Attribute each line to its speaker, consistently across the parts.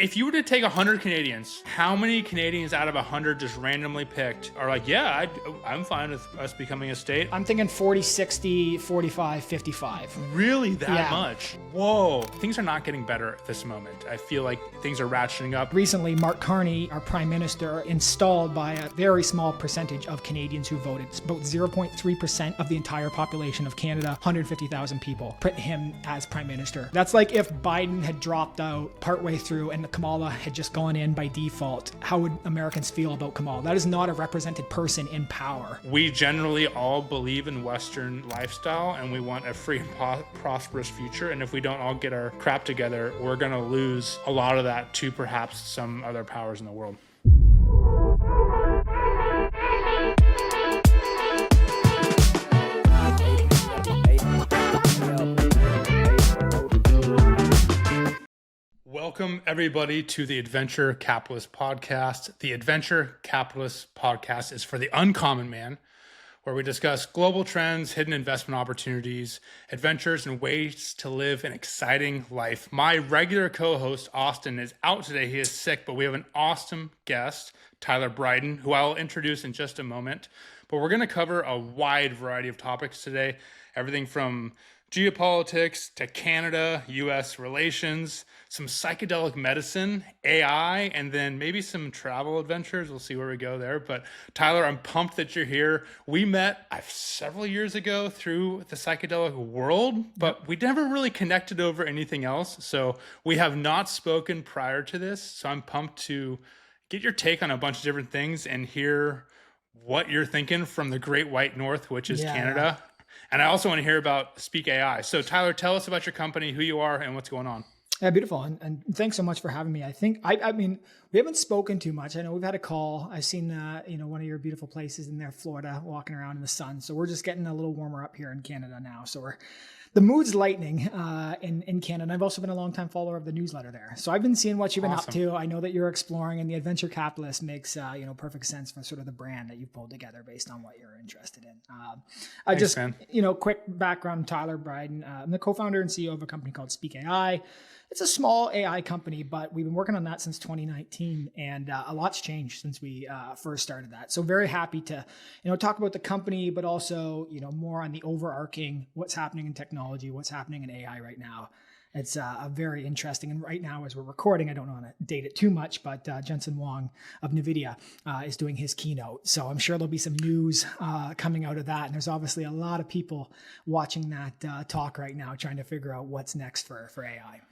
Speaker 1: if you were to take 100 Canadians, how many Canadians out of 100 just randomly picked are like, yeah, I'm fine with us becoming a state?
Speaker 2: I'm thinking 40, 60, 45, 55.
Speaker 1: Really that much? Whoa. Things are not getting better at this moment. I feel like things are ratcheting up.
Speaker 2: Recently, Mark Carney, our prime minister, installed by a very small percentage of Canadians who voted. It's about 0.3% of the entire population of Canada, 150,000 people, put him as prime minister. That's like if Biden had dropped out partway through and Kamala had just gone in by default. How would Americans feel about Kamala? That is not a represented person in power.
Speaker 1: We generally all believe in Western lifestyle and we want a free and prosperous future. And if we don't all get our crap together, we're going to lose a lot of that to perhaps some other powers in the world. Welcome, everybody, to the Adventure Capitalist Podcast. The Adventure Capitalist Podcast is for the uncommon man, where we discuss global trends, hidden investment opportunities, adventures, and ways to live an exciting life. My regular co-host, Austin, is out today. He is sick, but we have an awesome guest, Tyler Bryden, who I'll introduce in just a moment. But we're going to cover a wide variety of topics today, everything from geopolitics to Canada, U.S. relations, some psychedelic medicine, AI, and then maybe some travel adventures. We'll see where we go there. But Tyler, I'm pumped that you're here. We met several years ago through the psychedelic world, but we never really connected over anything else. So we have not spoken prior to this. So I'm pumped to get your take on a bunch of different things and hear what you're thinking from the Great White North, which is Canada. And I also want to hear about Speak AI. So Tyler, tell us about your company, who you are, and what's going on.
Speaker 2: Yeah, beautiful. And thanks so much for having me. I mean, we haven't spoken too much. I know we've had a call. I've seen, one of your beautiful places in there, Florida, walking around in the sun. So we're just getting a little warmer up here in Canada now. So the mood's lightening in Canada. And I've also been a longtime follower of the newsletter there. So I've been seeing what you've been up to. I know that you're exploring, and the Adventure Capitalist makes perfect sense for sort of the brand that you've pulled together based on what you're interested in.
Speaker 1: Thanks, man.
Speaker 2: Quick background, Tyler Bryden. I'm the co-founder and CEO of a company called Speak AI. It's a small AI company, but we've been working on that since 2019, and a lot's changed since we first started that. So very happy to, talk about the company, but also, more on the overarching what's happening in technology, what's happening in AI right now. It's a very interesting, and right now as we're recording, I don't want to date it too much, but Jensen Huang of NVIDIA is doing his keynote. So I'm sure there'll be some news coming out of that. And there's obviously a lot of people watching that talk right now, trying to figure out what's next for AI.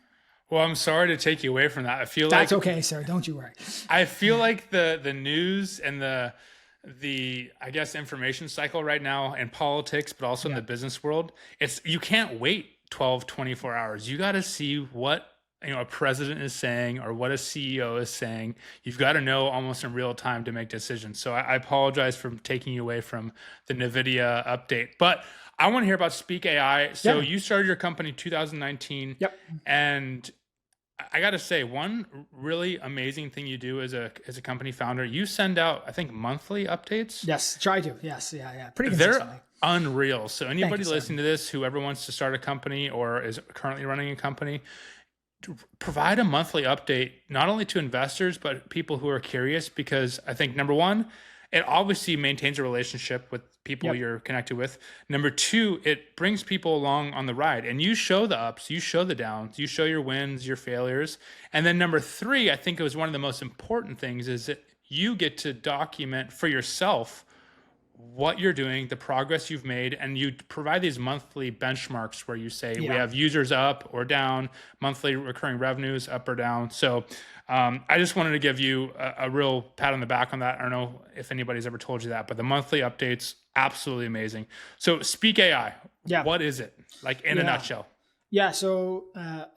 Speaker 1: Well, I'm sorry to take you away from that. I feel
Speaker 2: that's okay, sir. Don't you worry.
Speaker 1: I feel like the news and the I guess information cycle right now in politics, but also in the business world, you can't wait 12, 24 hours. You got to see what a president is saying or what a CEO is saying. You've got to know almost in real time to make decisions. So I apologize for taking you away from the NVIDIA update, but I want to hear about Speak AI. So you started your company in 2019. Yep. And I got to say, one really amazing thing you do as a company founder, you send out, I think, monthly updates.
Speaker 2: Yes, try to. Yes, pretty consistently.
Speaker 1: They're unreal. So anybody listening to this, whoever wants to start a company or is currently running a company, to provide a monthly update, not only to investors, but people who are curious, because I think, number one, it obviously maintains a relationship with people you're connected with. Number two, it brings people along on the ride, and you show the ups, you show the downs, you show your wins, your failures. And then number three, I think it was one of the most important things, is that you get to document for yourself what you're doing, the progress you've made, and you provide these monthly benchmarks where you say we have users up or down, monthly recurring revenues up or down. So I just wanted to give you a real pat on the back on that. I don't know if anybody's ever told you that, but the monthly updates, absolutely amazing. So Speak AI, what is it? Like in a nutshell?
Speaker 2: Yeah. So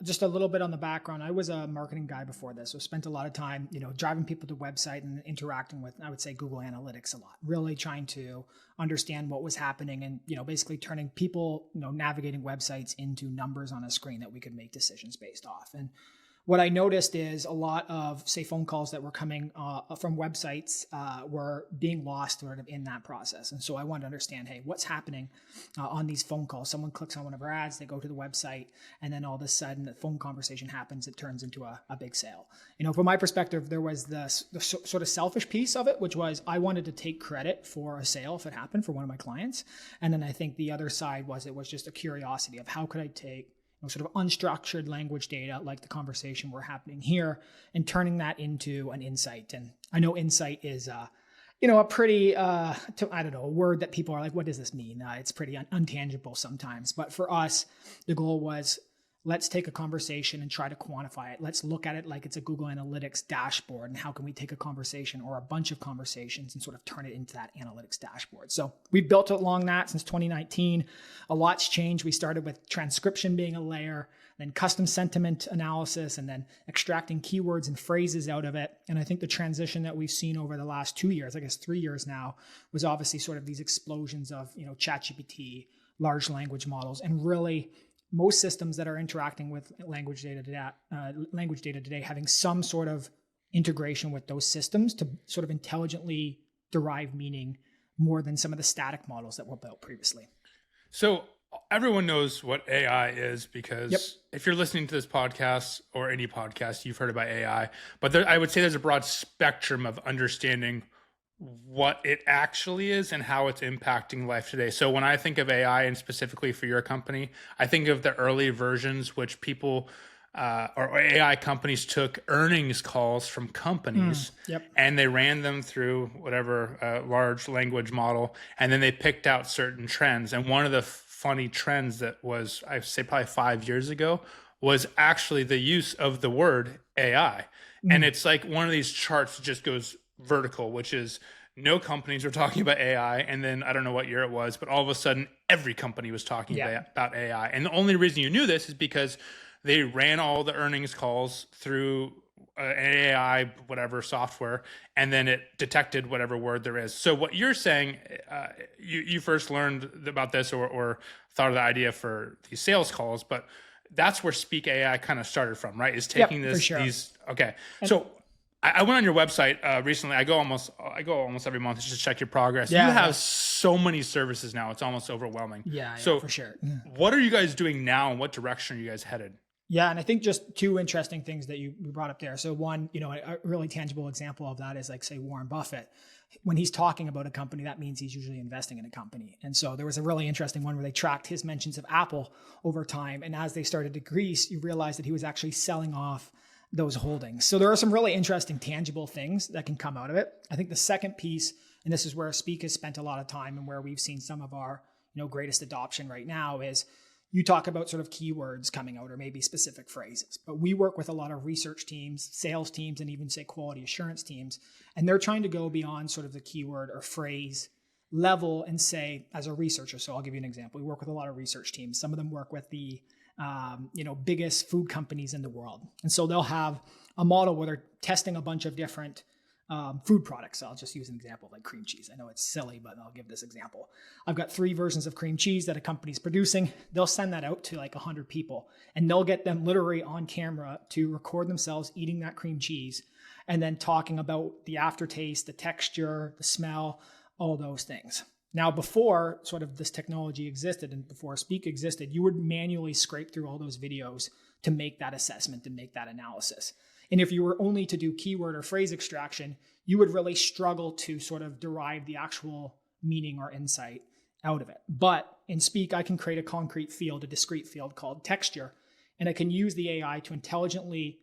Speaker 2: just a little bit on the background. I was a marketing guy before this. So spent a lot of time, driving people to the website and interacting with, I would say, Google Analytics a lot, really trying to understand what was happening and, basically turning people, navigating websites into numbers on a screen that we could make decisions based off. And what I noticed is a lot of, say, phone calls that were coming from websites were being lost sort of in that process. And so I wanted to understand, hey, what's happening on these phone calls? Someone clicks on one of our ads, they go to the website, and then all of a sudden the phone conversation happens. It turns into a big sale. From my perspective, there was the sort of selfish piece of it, which was I wanted to take credit for a sale if it happened for one of my clients. And then I think the other side was it was just a curiosity of how could I take sort of unstructured language data like the conversation we're happening here and turning that into an insight. And I know insight is, a pretty, I don't know, a word that people are like, what does this mean? It's pretty untangible sometimes. But for us, the goal was, let's take a conversation and try to quantify it. Let's look at it like it's a Google Analytics dashboard. And how can we take a conversation or a bunch of conversations and sort of turn it into that analytics dashboard? So we've built it along that since 2019. A lot's changed. We started with transcription being a layer, then custom sentiment analysis, and then extracting keywords and phrases out of it. And I think the transition that we've seen over the last 2 years, I guess 3 years now, was obviously sort of these explosions of, ChatGPT, large language models, and really most systems that are interacting with language data today having some sort of integration with those systems to sort of intelligently derive meaning more than some of the static models that were built previously.
Speaker 1: So everyone knows what AI is because if you're listening to this podcast or any podcast, you've heard about AI. But I would say there's a broad spectrum of understanding what it actually is and how it's impacting life today. So when I think of AI, and specifically for your company, I think of the early versions, which people or AI companies took earnings calls from companies and they ran them through whatever large language model, and then they picked out certain trends. And one of the funny trends that was, I'd say probably 5 years ago, was actually the use of the word AI. And it's like one of these charts just goes vertical, which is no companies were talking about AI. And then I don't know what year it was, but all of a sudden every company was talking about AI. And the only reason you knew this is because they ran all the earnings calls through an AI, whatever software, and then it detected whatever word there is. So what you're saying, you first learned about this or thought of the idea for these sales calls, but that's where Speak AI kind of started from, right? Is taking these. Okay. So I went on your website recently. I go almost every month just to check your progress. You have so many services now; it's almost overwhelming. So
Speaker 2: for sure.
Speaker 1: What are you guys doing now, and what direction are you guys headed?
Speaker 2: Yeah, and I think just two interesting things that you brought up there. So one, a really tangible example of that is like, say, Warren Buffett. When he's talking about a company, that means he's usually investing in a company. And so there was a really interesting one where they tracked his mentions of Apple over time, and as they started to decrease, you realized that he was actually selling off those holdings. So there are some really interesting tangible things that can come out of it. I think the second piece, and this is where Speak has spent a lot of time and where we've seen some of our greatest adoption right now, is you talk about sort of keywords coming out or maybe specific phrases. But we work with a lot of research teams, sales teams, and even say quality assurance teams. And they're trying to go beyond sort of the keyword or phrase level and say, as a researcher, so I'll give you an example. We work with a lot of research teams. Some of them work with the biggest food companies in the world. And so they'll have a model where they're testing a bunch of different food products. So I'll just use an example like cream cheese. I know it's silly, but I'll give this example. I've got 3 versions of cream cheese that a company's producing. They'll send that out to like 100 people, and they'll get them literally on camera to record themselves eating that cream cheese and then talking about the aftertaste, the texture, the smell, all those things. Now, before sort of this technology existed and before Speak existed, you would manually scrape through all those videos to make that assessment and make that analysis. And if you were only to do keyword or phrase extraction, you would really struggle to sort of derive the actual meaning or insight out of it. But in Speak, I can create a concrete field, a discrete field called texture, and I can use the AI to intelligently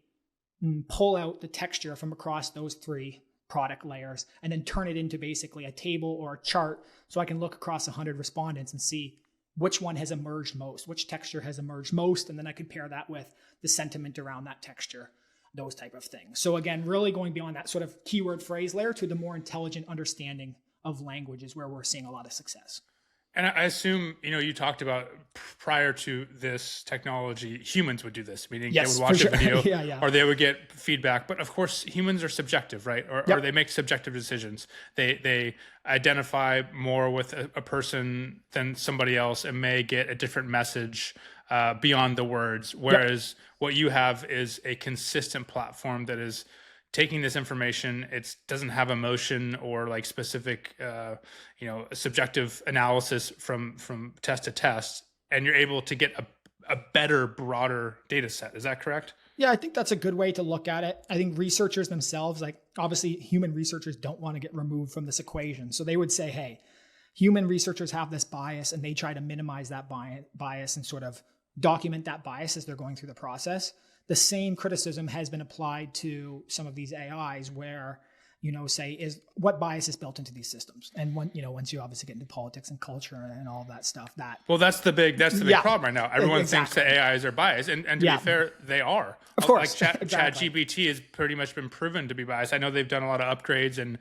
Speaker 2: pull out the texture from across those 3 product layers and then turn it into basically a table or a chart so I can look across 100 respondents and see which one has emerged most, which texture has emerged most, and then I could pair that with the sentiment around that texture, those type of things. So again, really going beyond that sort of keyword phrase layer to the more intelligent understanding of language is where we're seeing a lot of success.
Speaker 1: And I assume, you talked about prior to this technology, humans would do this, meaning they would watch a video or they would get feedback. But of course, humans are subjective, right? Or they make subjective decisions. They identify more with a person than somebody else and may get a different message beyond the words. Whereas what you have is a consistent platform that is taking this information. It doesn't have emotion or like specific, subjective analysis from test to test, and you're able to get a better, broader data set. Is that correct?
Speaker 2: Yeah, I think that's a good way to look at it. I think researchers themselves, like obviously human researchers don't want to get removed from this equation. So they would say, hey, human researchers have this bias and they try to minimize that bias and sort of document that bias as they're going through the process. The same criticism has been applied to some of these AIs where, say is what bias is built into these systems. And once you obviously get into politics and culture and all that stuff,
Speaker 1: that's the big problem right now. Everyone thinks that AIs are biased, and to be fair, they are.
Speaker 2: Of course,
Speaker 1: like ChatGPT has pretty much been proven to be biased. I know they've done a lot of upgrades and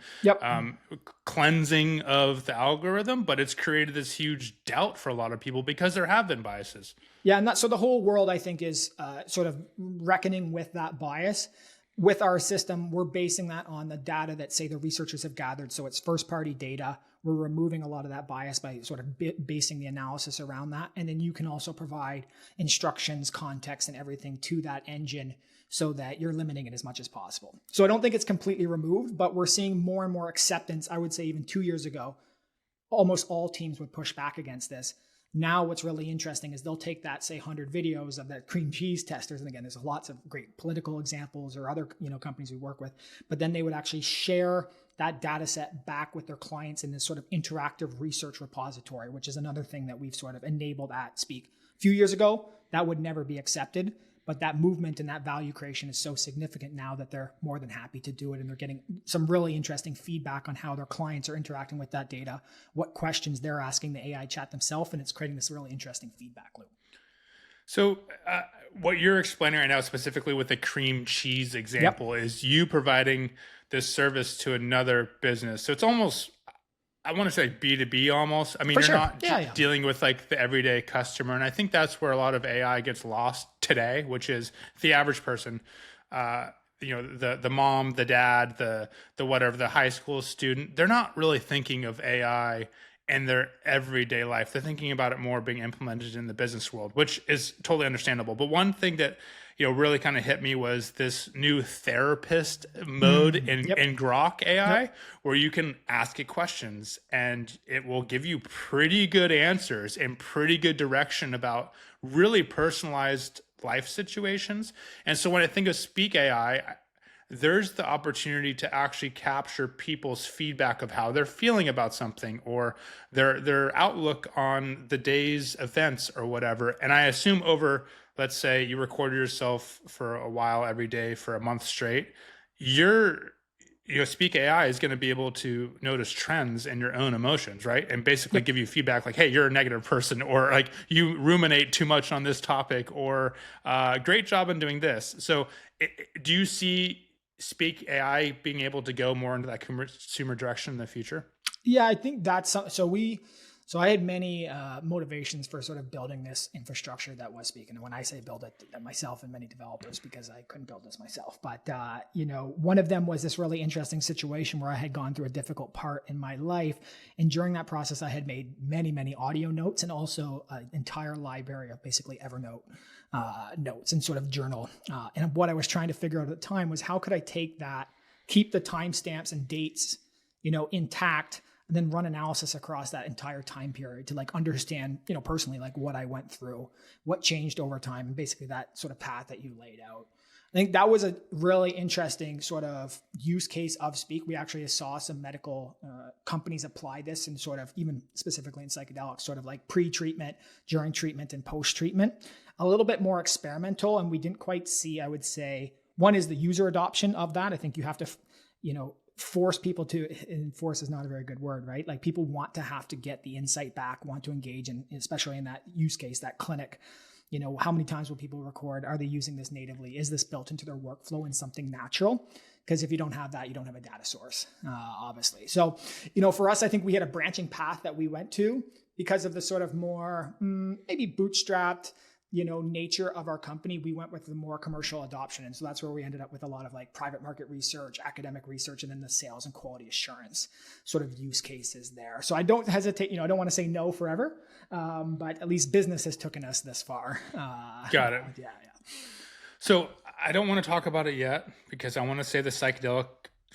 Speaker 1: cleansing of the algorithm, but it's created this huge doubt for a lot of people because there have been biases.
Speaker 2: Yeah, and so the whole world, I think, is sort of reckoning with that bias. With our system, we're basing that on the data that, say, the researchers have gathered. So it's first-party data. We're removing a lot of that bias by sort of basing the analysis around that. And then you can also provide instructions, context, and everything to that engine so that you're limiting it as much as possible. So I don't think it's completely removed, but we're seeing more and more acceptance. I would say even 2 years ago, almost all teams would push back against this. Now, what's really interesting is they'll take that, say, 100 videos of that cream cheese testers. And again, there's lots of great political examples or other, companies we work with, but then they would actually share that data set back with their clients in this sort of interactive research repository, which is another thing that we've sort of enabled at Speak. A few years ago, that would never be accepted. But that movement and that value creation is so significant now that they're more than happy to do it. And they're getting some really interesting feedback on how their clients are interacting with that data, what questions they're asking the AI chat themselves. And it's creating this really interesting feedback loop.
Speaker 1: So what you're explaining right now, specifically with the cream cheese example, is you providing this service to another business. So it's almost, I want to say B2B almost. I mean, you're not dealing with like the everyday customer. And I think that's where a lot of AI gets lost today, which is the average person, the mom, the dad, the whatever, the high school student. They're not really thinking of AI in their everyday life. They're thinking about it more being implemented in the business world, which is totally understandable. But one thing that really kind of hit me was this new therapist mode in Grok AI, where you can ask it questions and it will give you pretty good answers and pretty good direction about really personalized life situations. And so when I think of Speak AI, there's the opportunity to actually capture people's feedback of how they're feeling about something or their outlook on the day's events or whatever. And I assume over, let's say you recorded yourself for a while every day for a month straight, Speak AI is going to be able to notice trends in your own emotions, right? And basically give you feedback like, hey, you're a negative person, or like you ruminate too much on this topic, or great job in doing this. So do you see Speak AI being able to go more into that consumer direction in the future?
Speaker 2: Yeah, I think that's so I had many motivations for sort of building this infrastructure that was Speak. And when I say build it, myself and many developers, because I couldn't build this myself. But, one of them was this really interesting situation where I had gone through a difficult part in my life. And during that process, I had made many, many audio notes and also an entire library of basically Evernote notes and sort of journal. And what I was trying to figure out at the time was how could I take that, keep the timestamps and dates, intact, and then run analysis across that entire time period to like understand, personally, like what I went through, what changed over time, and basically that sort of path that you laid out. I think that was a really interesting sort of use case of Speak. We actually saw some medical companies apply this and sort of even specifically in psychedelics, sort of like pre-treatment, during treatment, and post-treatment. A little bit more experimental, and we didn't quite see, I would say, one is the user adoption of that. I think you have to, force people to, enforce is not a very good word, right? Like people want to have to get the insight back, want to engage in, especially in that use case, that clinic. How many times will people record? Are they using this natively? Is this built into their workflow in something natural? Because if you don't have that, you don't have a data source, obviously. So, for us, I think we had a branching path that we went to because of the sort of more maybe bootstrapped, nature of our company, we went with the more commercial adoption. And so that's where we ended up with a lot of like private market research, academic research, and then the sales and quality assurance sort of use cases there. So I don't hesitate, I don't want to say no forever, but at least business has taken us this far.
Speaker 1: Got it.
Speaker 2: Yeah.
Speaker 1: So I don't want to talk about it yet because I want to say the psychedelic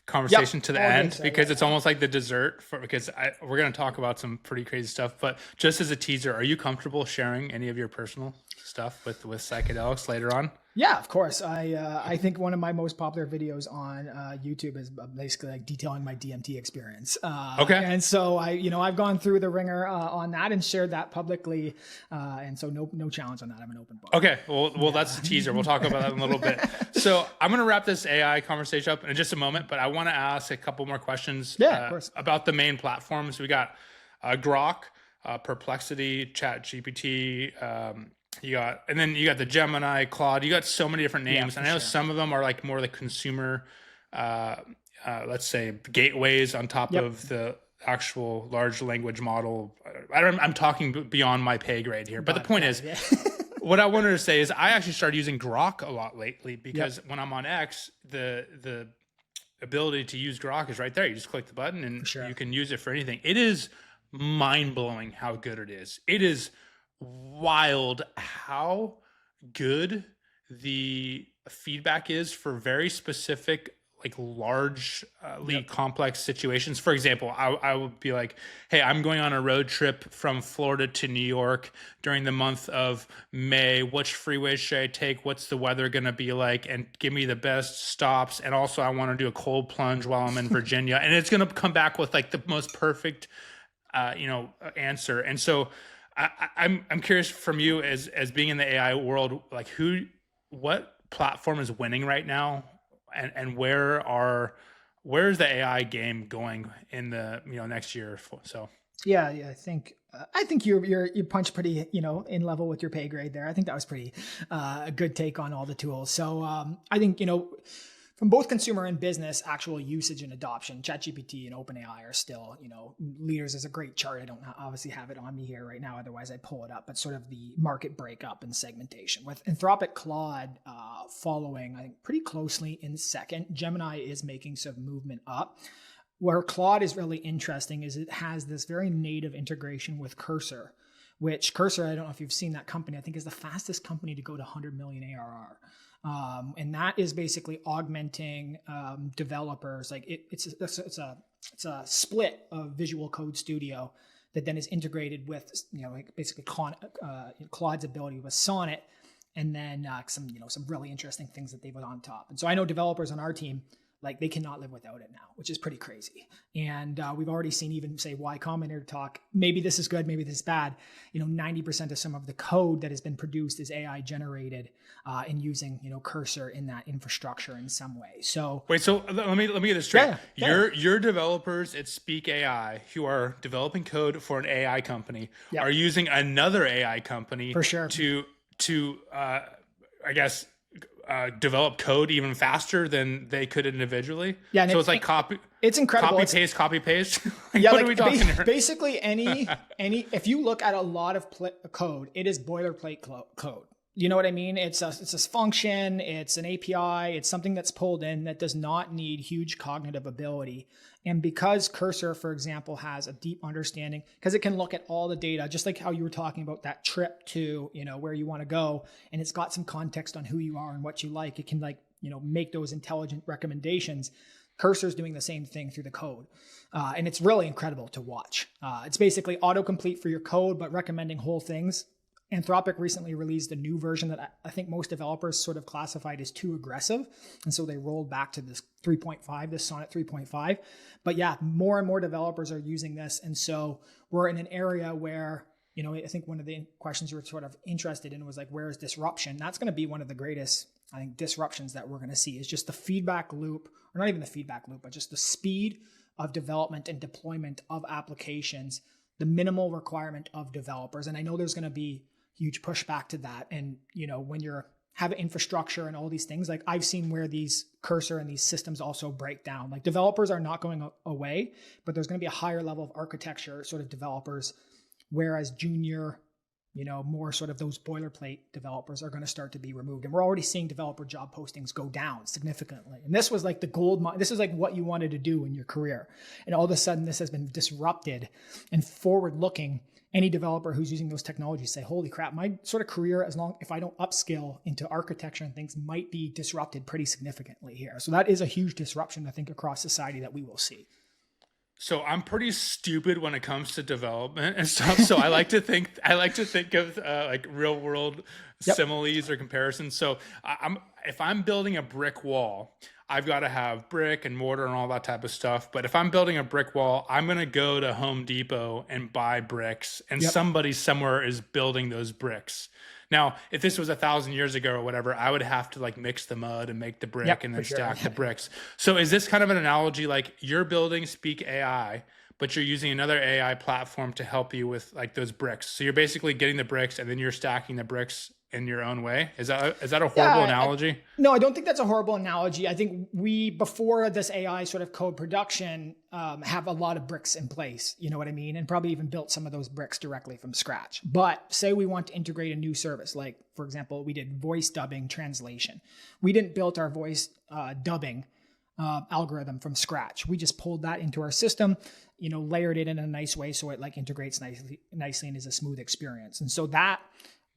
Speaker 1: conversation to the end because it's almost like the dessert because we're going to talk about some pretty crazy stuff. But just as a teaser, are you comfortable sharing any of your personal stuff with psychedelics later on?
Speaker 2: Yeah, of course. I think one of my most popular videos on YouTube is basically like detailing my DMT experience.
Speaker 1: Okay.
Speaker 2: And so I've gone through the ringer on that and shared that publicly. And so no challenge on that. I'm an open book.
Speaker 1: Okay. Well, that's the teaser. We'll talk about that in a little bit. So I'm going to wrap this AI conversation up in just a moment, but I want to ask a couple more questions
Speaker 2: of course.
Speaker 1: about the main platforms. We got Grok, Perplexity, ChatGPT, you got the Gemini, Claude. You got so many different names. And I know some of them are like more the consumer, let's say gateways on top of the actual large language model. I'm talking beyond my pay grade here, but the point is, what I wanted to say is I actually started using Grok a lot lately because when I'm on X, the ability to use Grok is right there. You just click the button and you can use it for anything. It is mind blowing how good it is. It is wild how good the feedback is for very specific, like largely complex situations. For example, I would be like, hey, I'm going on a road trip from Florida to New York during the month of May. Which freeways should I take? What's the weather going to be like? And give me the best stops. And also I want to do a cold plunge while I'm in Virginia. And it's going to come back with like the most perfect, answer. And so I'm curious from you as being in the AI world, like what platform is winning right now, and where's the AI game going in the next year or so? Yeah,
Speaker 2: I think you punched pretty in level with your pay grade there. I think that was pretty a good take on all the tools. So I think from both consumer and business, actual usage and adoption, ChatGPT and OpenAI are still, leaders. Is a great chart. I don't obviously have it on me here right now. Otherwise, I pull it up. But sort of the market breakup and segmentation with Anthropic Claude following, I think, pretty closely in second. Gemini is making some movement up. Where Claude is really interesting is it has this very native integration with Cursor, which Cursor, I don't know if you've seen that company, I think is the fastest company to go to 100 million ARR. And that is basically augmenting developers. Like it's a split of Visual Code Studio that then is integrated with like basically Claude's ability with Sonnet, and then some really interesting things that they put on top. And so I know developers on our team, like they cannot live without it now, which is pretty crazy. And we've already seen even say Y Combinator talk, maybe this is good, maybe this is bad. 90% of some of the code that has been produced is AI generated and using, Cursor in that infrastructure in some way. So
Speaker 1: wait, so let me get this straight. Your developers at Speak AI who are developing code for an AI company are using another AI company
Speaker 2: for sure
Speaker 1: to I guess develop code even faster than they could individually.
Speaker 2: Yeah,
Speaker 1: so it's like copy.
Speaker 2: It's incredible.
Speaker 1: Copy paste.
Speaker 2: What
Speaker 1: are we talking here?
Speaker 2: Basically, any if you look at a lot of code, it is boilerplate code. You know what I mean? It's a function. It's an API. It's something that's pulled in that does not need huge cognitive ability. And because Cursor, for example, has a deep understanding, because it can look at all the data, just like how you were talking about that trip to, where you want to go, and it's got some context on who you are and what you like. It can make those intelligent recommendations. Cursor's doing the same thing through the code. And it's really incredible to watch. It's basically autocomplete for your code, but recommending whole things. Anthropic recently released a new version that I think most developers sort of classified as too aggressive. And so they rolled back to this 3.5, this Sonnet 3.5. But yeah, more and more developers are using this. And so we're in an area where, I think one of the questions you were sort of interested in was like, where is disruption? That's going to be one of the greatest, I think, disruptions that we're going to see is just the feedback loop, or not even the feedback loop, but just the speed of development and deployment of applications, the minimal requirement of developers. And I know there's going to be huge pushback to that. And, when you're having infrastructure and all these things, like I've seen where these Cursor and these systems also break down. Like developers are not going away, but there's going to be a higher level of architecture sort of developers, whereas junior more sort of those boilerplate developers are going to start to be removed. And we're already seeing developer job postings go down significantly. And this was like the gold mine. This is like what you wanted to do in your career. And all of a sudden this has been disrupted, and forward looking, any developer who's using those technologies say, holy crap, my sort of career, if I don't upskill into architecture and things, might be disrupted pretty significantly here. So that is a huge disruption, I think, across society that we will see.
Speaker 1: So I'm pretty stupid when it comes to development and stuff. So I like to think of like real world similes or comparisons. So if I'm building a brick wall, I've got to have brick and mortar and all that type of stuff. But if I'm building a brick wall, I'm going to go to Home Depot and buy bricks, and somebody somewhere is building those bricks. Now, if this was 1,000 years ago or whatever, I would have to like mix the mud and make the brick and then stack the bricks. So is this kind of an analogy, like you're building Speak AI, but you're using another AI platform to help you with like those bricks? So you're basically getting the bricks and then you're stacking the bricks in your own way. Is that a horrible analogy?
Speaker 2: No, I don't think that's a horrible analogy. I think we, before this AI sort of code production, have a lot of bricks in place, you know what I mean? And probably even built some of those bricks directly from scratch. But say we want to integrate a new service, like for example, we did voice dubbing translation. We didn't build our voice dubbing algorithm from scratch. We just pulled that into our system, layered it in a nice way so it like integrates nicely and is a smooth experience. And so that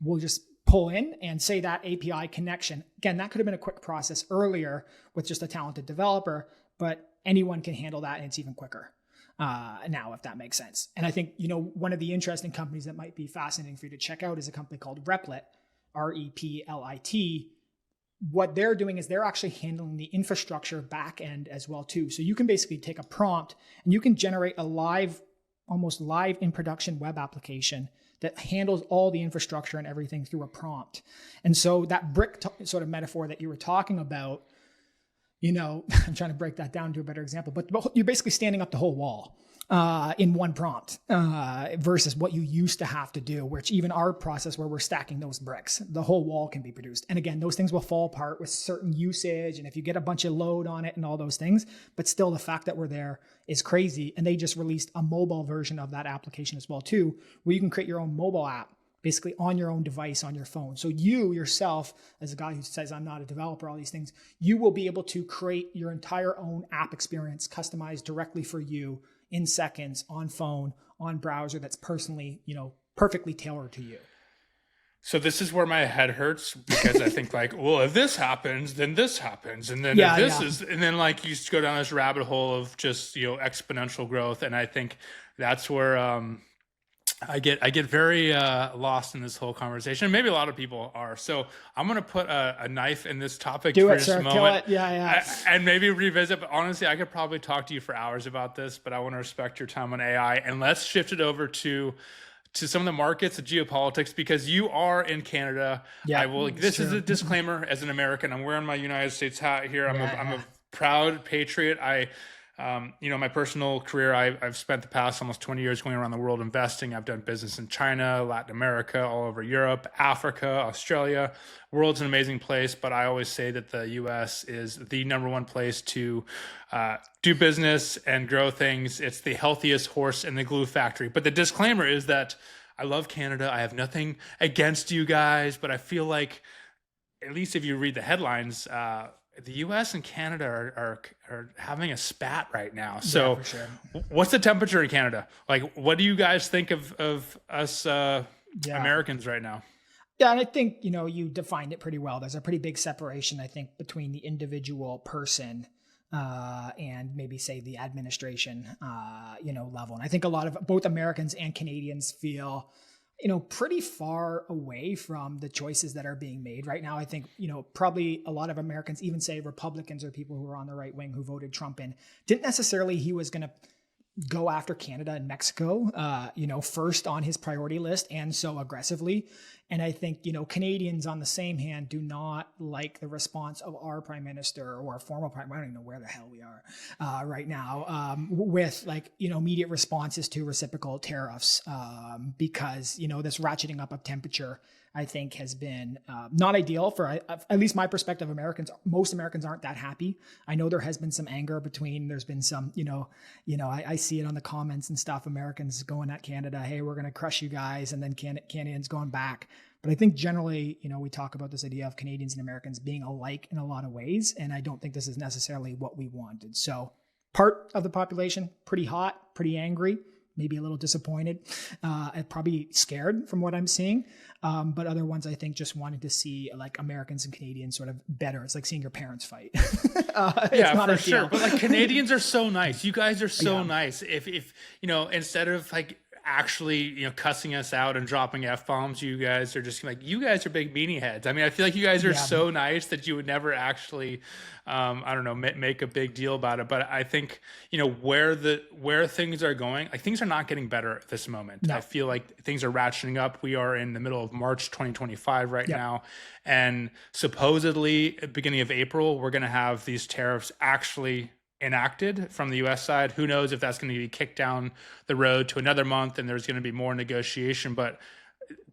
Speaker 2: will just pull in and say that API connection. Again, that could have been a quick process earlier with just a talented developer, but anyone can handle that, and it's even quicker now, if that makes sense. And I think, one of the interesting companies that might be fascinating for you to check out is a company called Replit, Replit. What they're doing is they're actually handling the infrastructure back end as well too. So you can basically take a prompt and you can generate a almost live in production web application that handles all the infrastructure and everything through a prompt. And so that brick sort of metaphor that you were talking about, I'm trying to break that down to a better example, but you're basically standing up the whole wall in one prompt versus what you used to have to do, which even our process where we're stacking those bricks, the whole wall can be produced. And again, those things will fall apart with certain usage. And if you get a bunch of load on it and all those things, but still the fact that we're there is crazy. And they just released a mobile version of that application as well too, where you can create your own mobile app basically on your own device on your phone. So you yourself, as a guy who says, I'm not a developer, all these things, you will be able to create your entire own app experience customized directly for you in seconds on phone, on browser, that's personally, perfectly tailored to you.
Speaker 1: So this is where my head hurts, because I think like, well, if this happens, then this happens. And then if this is, and then like you just go down this rabbit hole of just, exponential growth. And I think that's where I get very lost in this whole conversation. Maybe a lot of people are. So I'm going to put a knife in this topic for just a moment. Kill it.
Speaker 2: Yeah.
Speaker 1: And maybe revisit. But honestly, I could probably talk to you for hours about this, but I want to respect your time on AI. And let's shift it over to some of the markets of geopolitics, because you are in Canada. Yeah, this is a disclaimer as an American. I'm wearing my United States hat here. I'm a proud patriot. My personal career, I've spent the past almost 20 years going around the world investing. I've done business in China, Latin America, all over Europe, Africa, Australia. World's an amazing place, but I always say that the US is the number one place to do business and grow things. It's the healthiest horse in the glue factory. But the disclaimer is that I love Canada. I have nothing against you guys, but I feel like, at least if you read the headlines, the U.S. and Canada are having a spat right now. So for sure. What's the temperature in Canada? Like, what do you guys think of us Americans right now?
Speaker 2: Yeah, and I think, you defined it pretty well. There's a pretty big separation, I think, between the individual person and maybe say the administration, level. And I think a lot of both Americans and Canadians feel pretty far away from the choices that are being made right now. I think, probably a lot of Americans, even say Republicans or people who are on the right wing who voted Trump in, didn't necessarily he was going to go after Canada and Mexico, first on his priority list and so aggressively. And I think, Canadians on the same hand do not like the response of our prime minister or our former prime, I don't even know where the hell we are right now, with immediate responses to reciprocal tariffs, because, this ratcheting up of temperature, I think, has been not ideal for at least my perspective. Most Americans aren't that happy. I know there has been some anger there's been some, I see it on the comments and stuff, Americans going at Canada, hey, we're going to crush you guys. And then Canadians going back. But I think generally, we talk about this idea of Canadians and Americans being alike in a lot of ways. And I don't think this is necessarily what we wanted. So part of the population, pretty hot, pretty angry, maybe a little disappointed, and probably scared from what I'm seeing. But other ones, I think, just wanted to see Americans and Canadians sort of better. It's like seeing your parents fight.
Speaker 1: Yeah, for sure. But Canadians are so nice. You guys are so nice. If instead of actually cussing us out and dropping F-bombs, you guys are just you guys are big meanie heads. I mean, I feel like you guys are so nice that you would never actually make a big deal about it. But I think where things are going, things are not getting better at this moment. No. I feel like things are ratcheting up. We are in the middle of March 2025 right now, and supposedly at the beginning of April we're going to have these tariffs actually enacted from the U.S. side. Who knows if that's going to be kicked down the road to another month and there's going to be more negotiation. But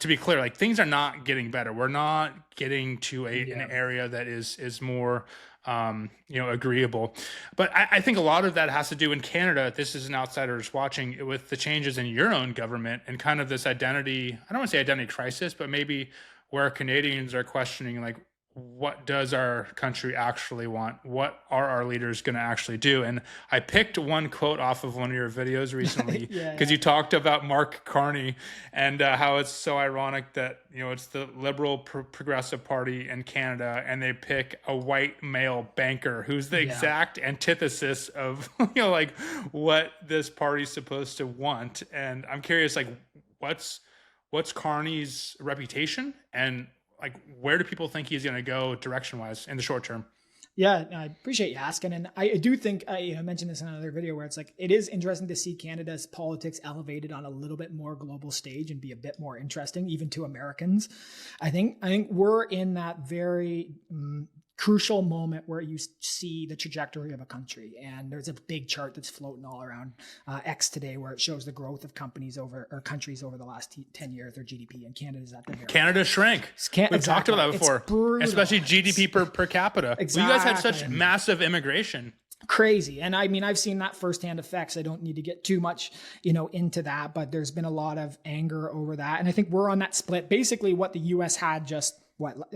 Speaker 1: to be clear, things are not getting better. We're not getting to an area that is more agreeable. But I think a lot of that has to do in Canada. This is an outsider's watching, with the changes in your own government and kind of this identity, I don't want to say identity crisis, but maybe where Canadians are questioning, what does our country actually want? What are our leaders going to actually do? And I picked one quote off of one of your videos recently because you talked about Mark Carney and how it's so ironic that, it's the Liberal Progressive Party in Canada and they pick a white male banker who's the exact antithesis of, what this party's supposed to want. And I'm curious, what's Carney's reputation, and where do people think he's going to go direction-wise in the short term?
Speaker 2: Yeah, I appreciate you asking. And I do think, I mentioned this in another video where it's it is interesting to see Canada's politics elevated on a little bit more global stage and be a bit more interesting, even to Americans. I think we're in that very crucial moment where you see the trajectory of a country. And there's a big chart that's floating all around X today where it shows the growth of countries over the last 10 years, their GDP, and Canada's at the very
Speaker 1: Canada shrank. We've talked about that before, especially GDP per capita. Exactly. Well, you guys had such massive immigration.
Speaker 2: Crazy. And I mean, I've seen that firsthand effects. I don't need to get too much, into that, but there's been a lot of anger over that. And I think we're on that split, basically what the US had just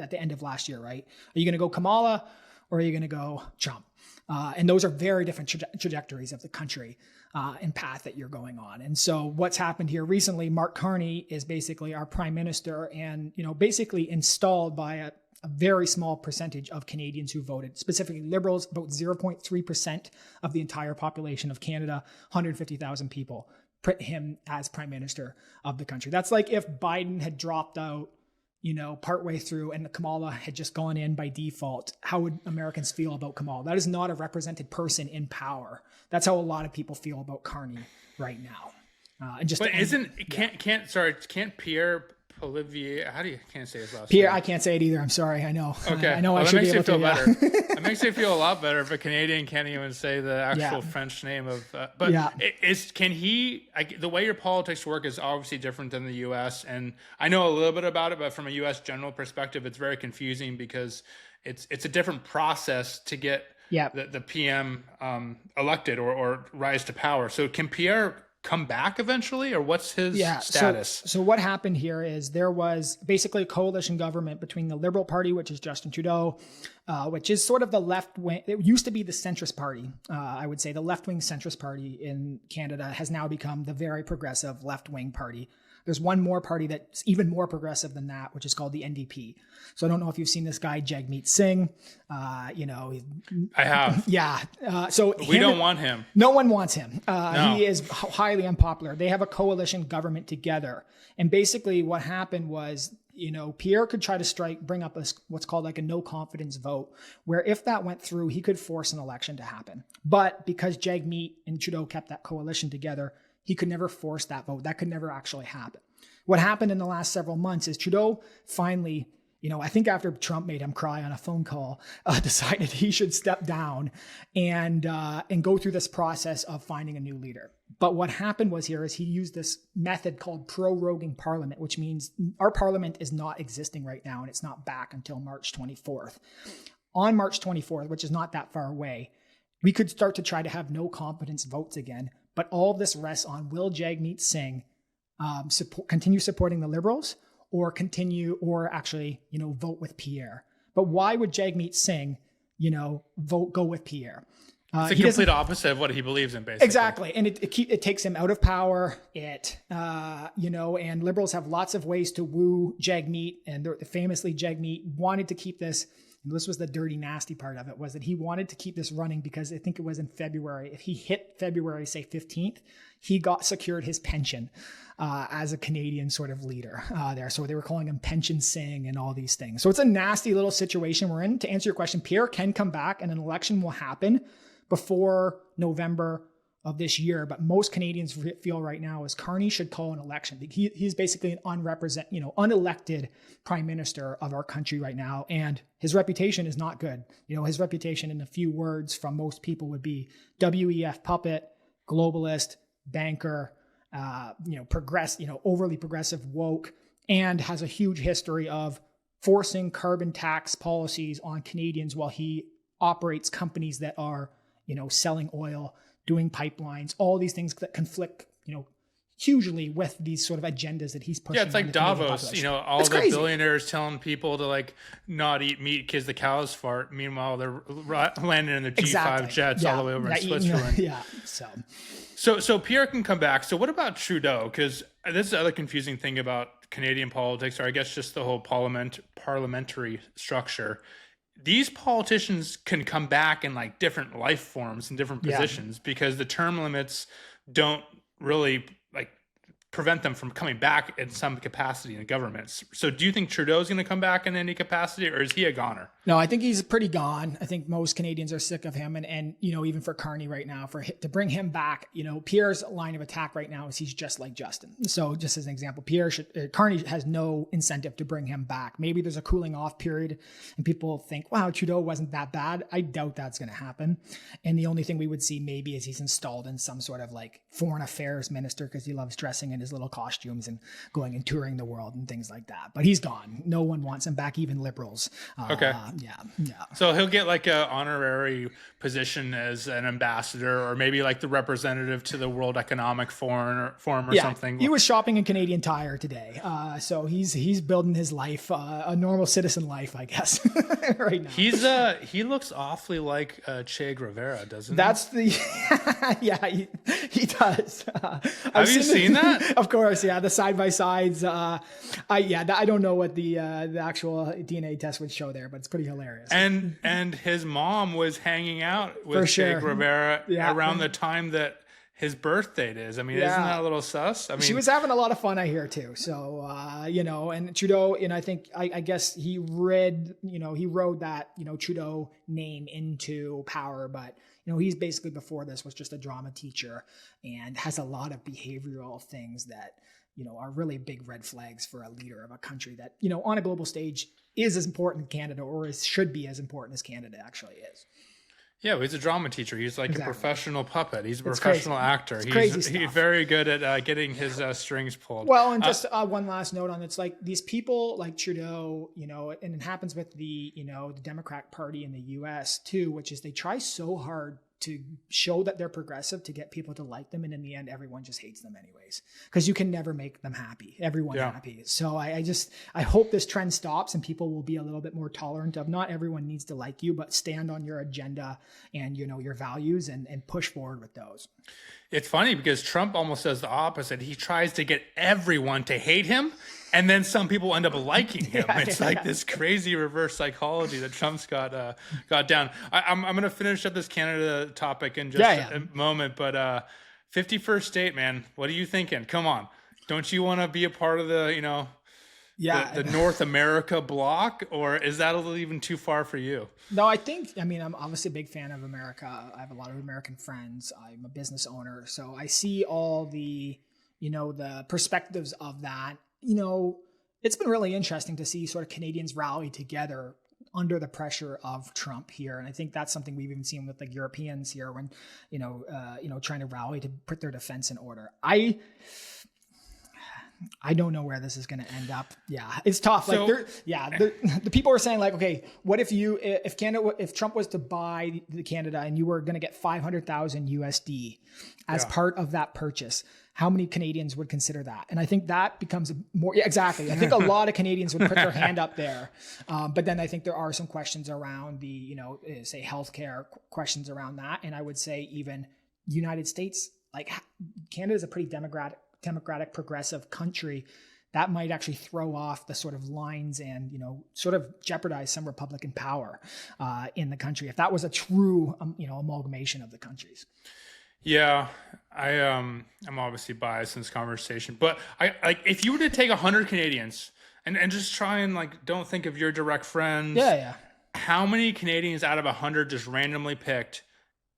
Speaker 2: at the end of last year, right? Are you going to go Kamala or are you going to go Trump? And those are very different trajectories of the country and path that you're going on. And so what's happened here recently, Mark Carney is basically our prime minister and, basically installed by a very small percentage of Canadians who voted, specifically Liberals, about 0.3% of the entire population of Canada, 150,000 people, put him as prime minister of the country. That's like if Biden had dropped out partway through and Kamala had just gone in by default. How would Americans feel about Kamala? That is not a represented person in power. That's how a lot of people feel about Carney right now. Can't
Speaker 1: Pierre Poilievre, can't say his last
Speaker 2: Pierre,
Speaker 1: name.
Speaker 2: I can't say it either. I'm sorry. I know.
Speaker 1: Okay.
Speaker 2: I know I should be able to.
Speaker 1: Better. It makes me feel a lot better if a Canadian can't even say the actual French name of, the way your politics work is obviously different than the US. And I know a little bit about it, but from a US general perspective, it's very confusing because it's a different process to get the PM elected or rise to power. So can Pierre come back eventually, or what's his status?
Speaker 2: So what happened here is there was basically a coalition government between the Liberal Party, which is Justin Trudeau, which is sort of the left wing. It used to be the centrist party. I would say the left-wing centrist party in Canada has now become the very progressive left-wing party. There's one more party that's even more progressive than that, which is called the NDP. So I don't know if you've seen this guy, Jagmeet Singh. I
Speaker 1: have.
Speaker 2: So
Speaker 1: we don't want him.
Speaker 2: No one wants him. No. He is highly unpopular. They have a coalition government together. And basically what happened was, Pierre could try to bring up what's called a no confidence vote, where if that went through, he could force an election to happen. But because Jagmeet and Trudeau kept that coalition together, he could never force that vote. That could never actually happen. what happened in the last several months is Trudeau finally, I think after Trump made him cry on a phone call, decided he should step down and go through this process of finding a new leader. But what happened was he used this method called proroguing Parliament, which means our Parliament is not existing right now, and it's not back until March 24th. On March 24th, which is not that far away, we could start to try to have no confidence votes again. But all of this rests on, will Jagmeet Singh continue supporting the Liberals, or actually vote with Pierre? But why would Jagmeet Singh, go with Pierre?
Speaker 1: It's the complete opposite of what he believes in, basically.
Speaker 2: Exactly. And it takes him out of power. And Liberals have lots of ways to woo Jagmeet. And famously, Jagmeet wanted to keep this. And this was the dirty, nasty part of it, was that he wanted to keep this running because I think it was in February. If he hit February, say 15th, he secured his pension as a Canadian sort of leader there. So they were calling him Pension Singh and all these things. So it's a nasty little situation we're in. To answer your question, Pierre can come back and an election will happen before November of this year. But most Canadians feel right now is Carney should call an election. He's basically an unelected prime minister of our country right now. And his reputation is not good. His reputation in a few words from most people would be WEF puppet, globalist, banker, overly progressive woke, and has a huge history of forcing carbon tax policies on Canadians while he operates companies that are, selling oil, doing pipelines, all these things that conflict, hugely with these sort of agendas that he's pushing.
Speaker 1: Yeah, it's like Davos, all the billionaires telling people to not eat meat because the cows fart. Meanwhile, they're landing in the G5 jets all the way over in Switzerland. So Pierre can come back. So what about Trudeau? Because this is the other confusing thing about Canadian politics, or I guess just the whole parliamentary structure. These politicians can come back in different life forms and different positions because the term limits don't really prevent them from coming back in some capacity in governments. So do you think Trudeau's going to come back in any capacity, or is he a goner?
Speaker 2: No, I think he's pretty gone. I think most Canadians are sick of him. And even for Carney right now, to bring him back, Pierre's line of attack right now is he's just like Justin. So just as an example, Carney has no incentive to bring him back. Maybe there's a cooling off period and people think, wow, Trudeau wasn't that bad. I doubt that's going to happen. And the only thing we would see maybe is he's installed in some sort of foreign affairs minister because he loves dressing in his little costumes and going and touring the world and things like that. But he's gone. No one wants him back, even Liberals.
Speaker 1: Okay.
Speaker 2: Yeah.
Speaker 1: So he'll get a honorary position as an ambassador, or maybe the representative to the World Economic Forum or something. He
Speaker 2: was shopping in Canadian Tire today. So he's building his life, a normal citizen life, I guess, right now.
Speaker 1: He looks awfully like Che Guevara, doesn't he?
Speaker 2: That's he does.
Speaker 1: Have you seen that?
Speaker 2: Of course, yeah. The side by sides. I don't know what the actual DNA test would show there, but it's pretty hilarious.
Speaker 1: And his mom was hanging out with Che Guevara around the time that his birth date is. I mean, isn't that a little sus? I mean,
Speaker 2: she was having a lot of fun, I hear too. So, and Trudeau, and I guess he rode that, Trudeau name into power, but he's basically before this was just a drama teacher and has a lot of behavioral things that, are really big red flags for a leader of a country that, on a global stage is as important as Canada, or should be as important as Canada actually is.
Speaker 1: Yeah, well, he's a drama teacher. He's a professional puppet. He's a professional actor. He's very good at getting his strings pulled.
Speaker 2: Well, and just one last note on it's these people like Trudeau, and it happens with the Democrat Party in the U.S. too, which is they try so hard to show that they're progressive to get people to like them. And in the end, everyone just hates them anyways, because you can never make them happy, everyone happy. So I hope this trend stops and people will be a little bit more tolerant of not everyone needs to like you, but stand on your agenda and, your values and push forward with those.
Speaker 1: It's funny because Trump almost does the opposite. He tries to get everyone to hate him, and then some people end up liking him. It's this crazy reverse psychology that Trump's got down. I'm going to finish up this Canada topic in just a moment, but 51st state, man, what are you thinking? Come on. Don't you want to be a part of the, the North America bloc, or is that a little even too far for you?
Speaker 2: No, I'm obviously a big fan of America. I have a lot of American friends. I'm a business owner. So I see all the, the perspectives of that. it's been really interesting to see sort of Canadians rally together under the pressure of Trump here. And I think that's something we've even seen with like Europeans here when, trying to rally to put their defense in order. I don't know where this is going to end up. Yeah, it's tough.
Speaker 1: So,
Speaker 2: the people are saying like, okay, what if Trump was to buy the Canada and you were going to get 500,000 USD as part of that purchase? How many Canadians would consider that? And I think that becomes exactly. I think a lot of Canadians would put their hand up there. But then I think there are some questions around the, say healthcare questions around that. And I would say even United States, like Canada is a pretty democratic progressive country that might actually throw off the sort of lines and sort of jeopardize some Republican power in the country if that was a true amalgamation of the countries.
Speaker 1: Yeah, I'm obviously biased in this conversation, but I like if you were to take 100 Canadians and just try and like don't think of your direct friends.
Speaker 2: Yeah.
Speaker 1: How many Canadians out of 100 just randomly picked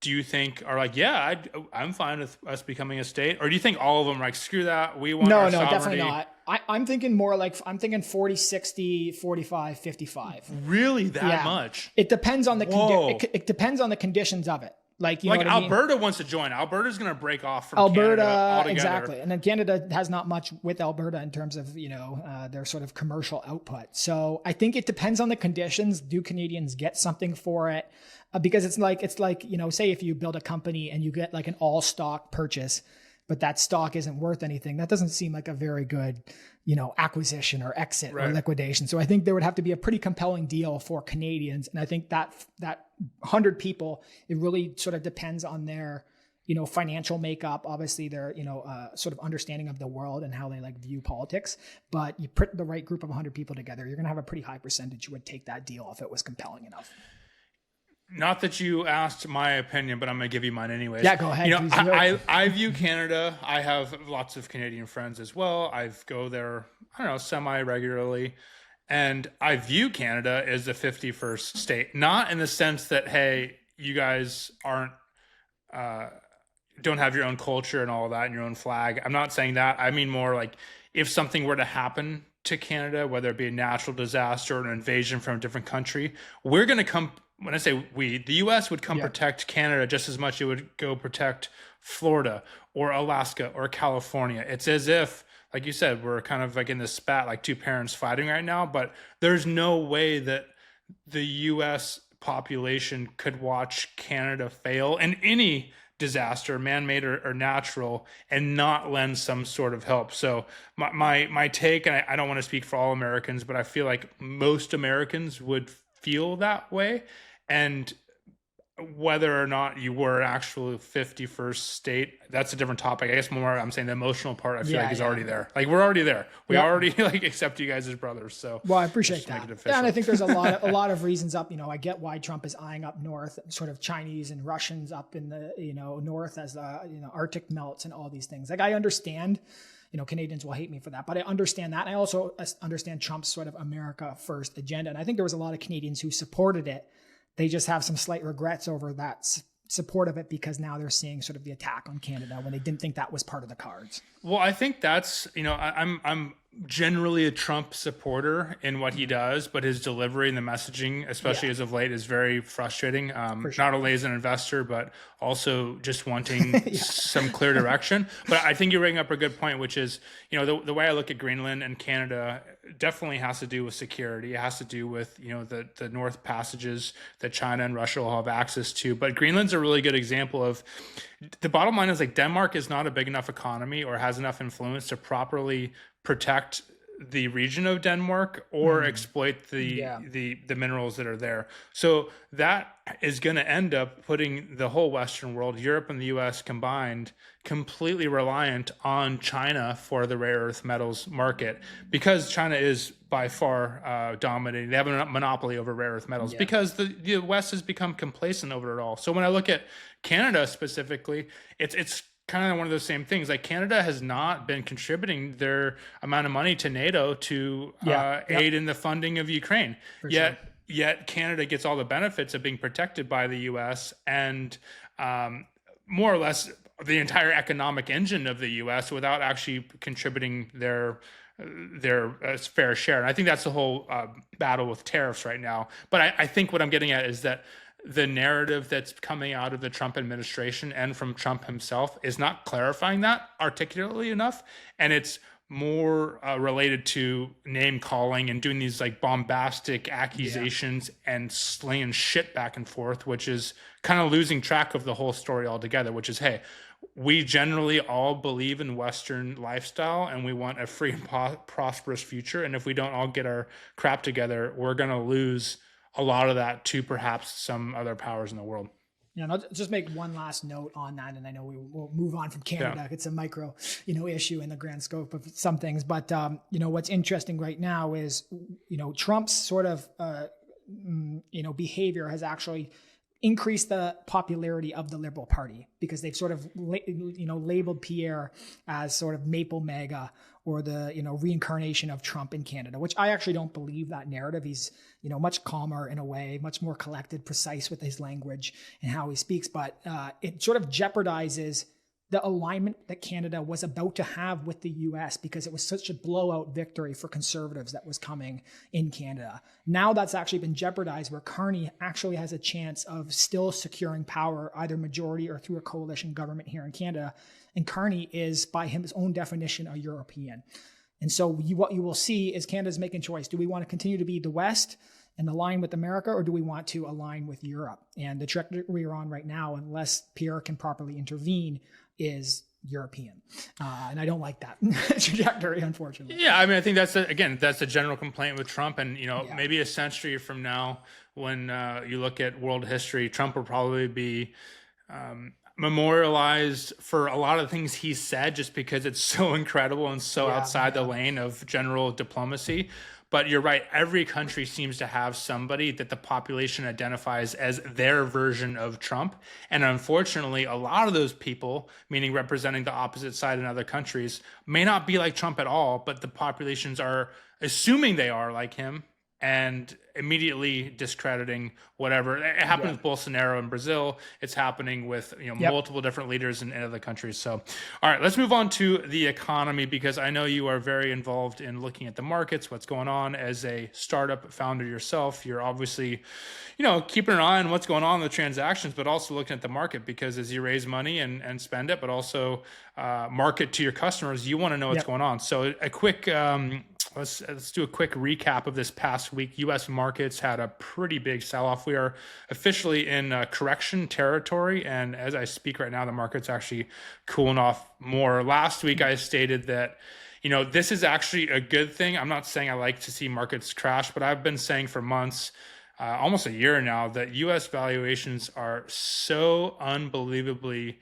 Speaker 1: do you think are like, yeah, I'm fine with us becoming a state? Or do you think all of them are like, screw that, we want our sovereignty?
Speaker 2: Definitely not. I'm thinking more like, I'm thinking 40, 60, 45, 55.
Speaker 1: Really? That much?
Speaker 2: It depends on the it depends on the conditions of it. Like
Speaker 1: Alberta wants to join. Alberta's going to break off from
Speaker 2: Alberta,
Speaker 1: Canada altogether.
Speaker 2: Exactly. And then Canada has not much with Alberta in terms of, their sort of commercial output. So I think it depends on the conditions. Do Canadians get something for it? Because it's like, say if you build a company and you get like an all stock purchase, but that stock isn't worth anything. That doesn't seem like a very good, acquisition or exit or liquidation. So I think there would have to be a pretty compelling deal for Canadians. And I think that 100 people, it really sort of depends on their, financial makeup, obviously their, sort of understanding of the world and how they like view politics. But you put the right group of 100 people together, you're going to have a pretty high percentage who would take that deal if it was compelling enough.
Speaker 1: Not that you asked my opinion, but I'm going to give you mine anyways.
Speaker 2: Yeah, go ahead.
Speaker 1: I view Canada. I have lots of Canadian friends as well. I go there, semi-regularly. And I view Canada as the 51st state, not in the sense that, hey, you guys don't have your own culture and all of that and your own flag. I'm not saying that. I mean more like if something were to happen to Canada, whether it be a natural disaster or an invasion from a different country, we're going to come. When I say we, the U.S. would come protect Canada just as much as it would go protect Florida or Alaska or California. It's as if, like you said, we're kind of like in this spat, like two parents fighting right now, but there's no way that the U.S. population could watch Canada fail in any disaster, man-made or natural, and not lend some sort of help. So my take, and I don't want to speak for all Americans, but I feel like most Americans would feel that way. And whether or not you were actually 51st state, that's a different topic. I guess more I'm saying the emotional part I feel like is already there. Like we're already there. We already like accept you guys as brothers. So
Speaker 2: well, I appreciate that. Yeah, and I think there's a lot of reasons up. I get why Trump is eyeing up north, sort of Chinese and Russians up in the north as Arctic melts and all these things. Like I understand. Canadians will hate me for that, but I understand that. And I also understand Trump's sort of America first agenda. And I think there was a lot of Canadians who supported it. They just have some slight regrets over that support of it because now they're seeing sort of the attack on Canada when they didn't think that was part of the cards.
Speaker 1: Well, I think that's, I'm generally a Trump supporter in what he does, but his delivery and the messaging, especially as of late, is very frustrating. Not only as an investor, but also just wanting some clear direction. But I think you're bringing up a good point, which is, the way I look at Greenland and Canada definitely has to do with security. It has to do with, the North Passages that China and Russia will have access to. But Greenland's a really good example of the bottom line is like Denmark is not a big enough economy or has enough influence to properly protect the region of Denmark or exploit the minerals that are there. So that is going to end up putting the whole Western world, Europe and the US combined, completely reliant on China for the rare earth metals market because China is by far dominating. They have a monopoly over rare earth metals because the West has become complacent over it all. So when I look at Canada specifically, it's kind of one of those same things. Like Canada has not been contributing their amount of money to NATO to aid in the funding of Ukraine. Yet Canada gets all the benefits of being protected by the U.S. and more or less the entire economic engine of the U.S. without actually contributing their their fair share. And I think that's the whole battle with tariffs right now. But I think what I'm getting at is that the narrative that's coming out of the Trump administration and from Trump himself is not clarifying that articulately enough. And it's more related to name calling and doing these like bombastic accusations and slaying shit back and forth, which is kind of losing track of the whole story altogether, which is, hey, we generally all believe in Western lifestyle and we want a free and prosperous future. And if we don't all get our crap together, we're going to lose a lot of that to perhaps some other powers in the world.
Speaker 2: Yeah, and I'll just make one last note on that, and I know we will move on from Canada. Yeah. It's a micro, issue in the grand scope of some things. But what's interesting right now is, Trump's sort of, behavior has actually increased the popularity of the Liberal Party, because they've sort of, labeled Pierre as sort of maple MAGA, or the, reincarnation of Trump in Canada, which I actually don't believe that narrative. He's, much calmer in a way, much more collected, precise with his language and how he speaks. But it sort of jeopardizes the alignment that Canada was about to have with the US, because it was such a blowout victory for conservatives that was coming in Canada. Now that's actually been jeopardized, where Carney actually has a chance of still securing power, either majority or through a coalition government here in Canada. And Carney is, by his own definition, a European. And so what you will see is Canada's making a choice. Do we want to continue to be the West and align with America, or do we want to align with Europe? And the trajectory we're on right now, unless Pierre can properly intervene, is European. And I don't like that trajectory, unfortunately.
Speaker 1: Yeah, I mean, I think that's the general complaint with Trump. And, maybe a century from now, when you look at world history, Trump will probably be memorialized for a lot of things he said, just because it's so incredible and so outside the lane of general diplomacy. But you're right, every country seems to have somebody that the population identifies as their version of Trump. And unfortunately, a lot of those people, meaning representing the opposite side in other countries, may not be like Trump at all, but the populations are assuming they are like him and immediately discrediting whatever. It happened with Bolsonaro in Brazil. It's happening with multiple different leaders in other countries. So, all right, let's move on to the economy, because I know you are very involved in looking at the markets, what's going on as a startup founder yourself. You're obviously, keeping an eye on what's going on in the transactions, but also looking at the market, because as you raise money and spend it, but also market to your customers, you want to know what's going on. So a quick, let's do a quick recap of this past week. U.S. markets had a pretty big sell-off. We are officially in correction territory, and as I speak right now, the market's actually cooling off more. Last week, I stated that, this is actually a good thing. I'm not saying I like to see markets crash, but I've been saying for months, almost a year now, that U.S. valuations are so unbelievably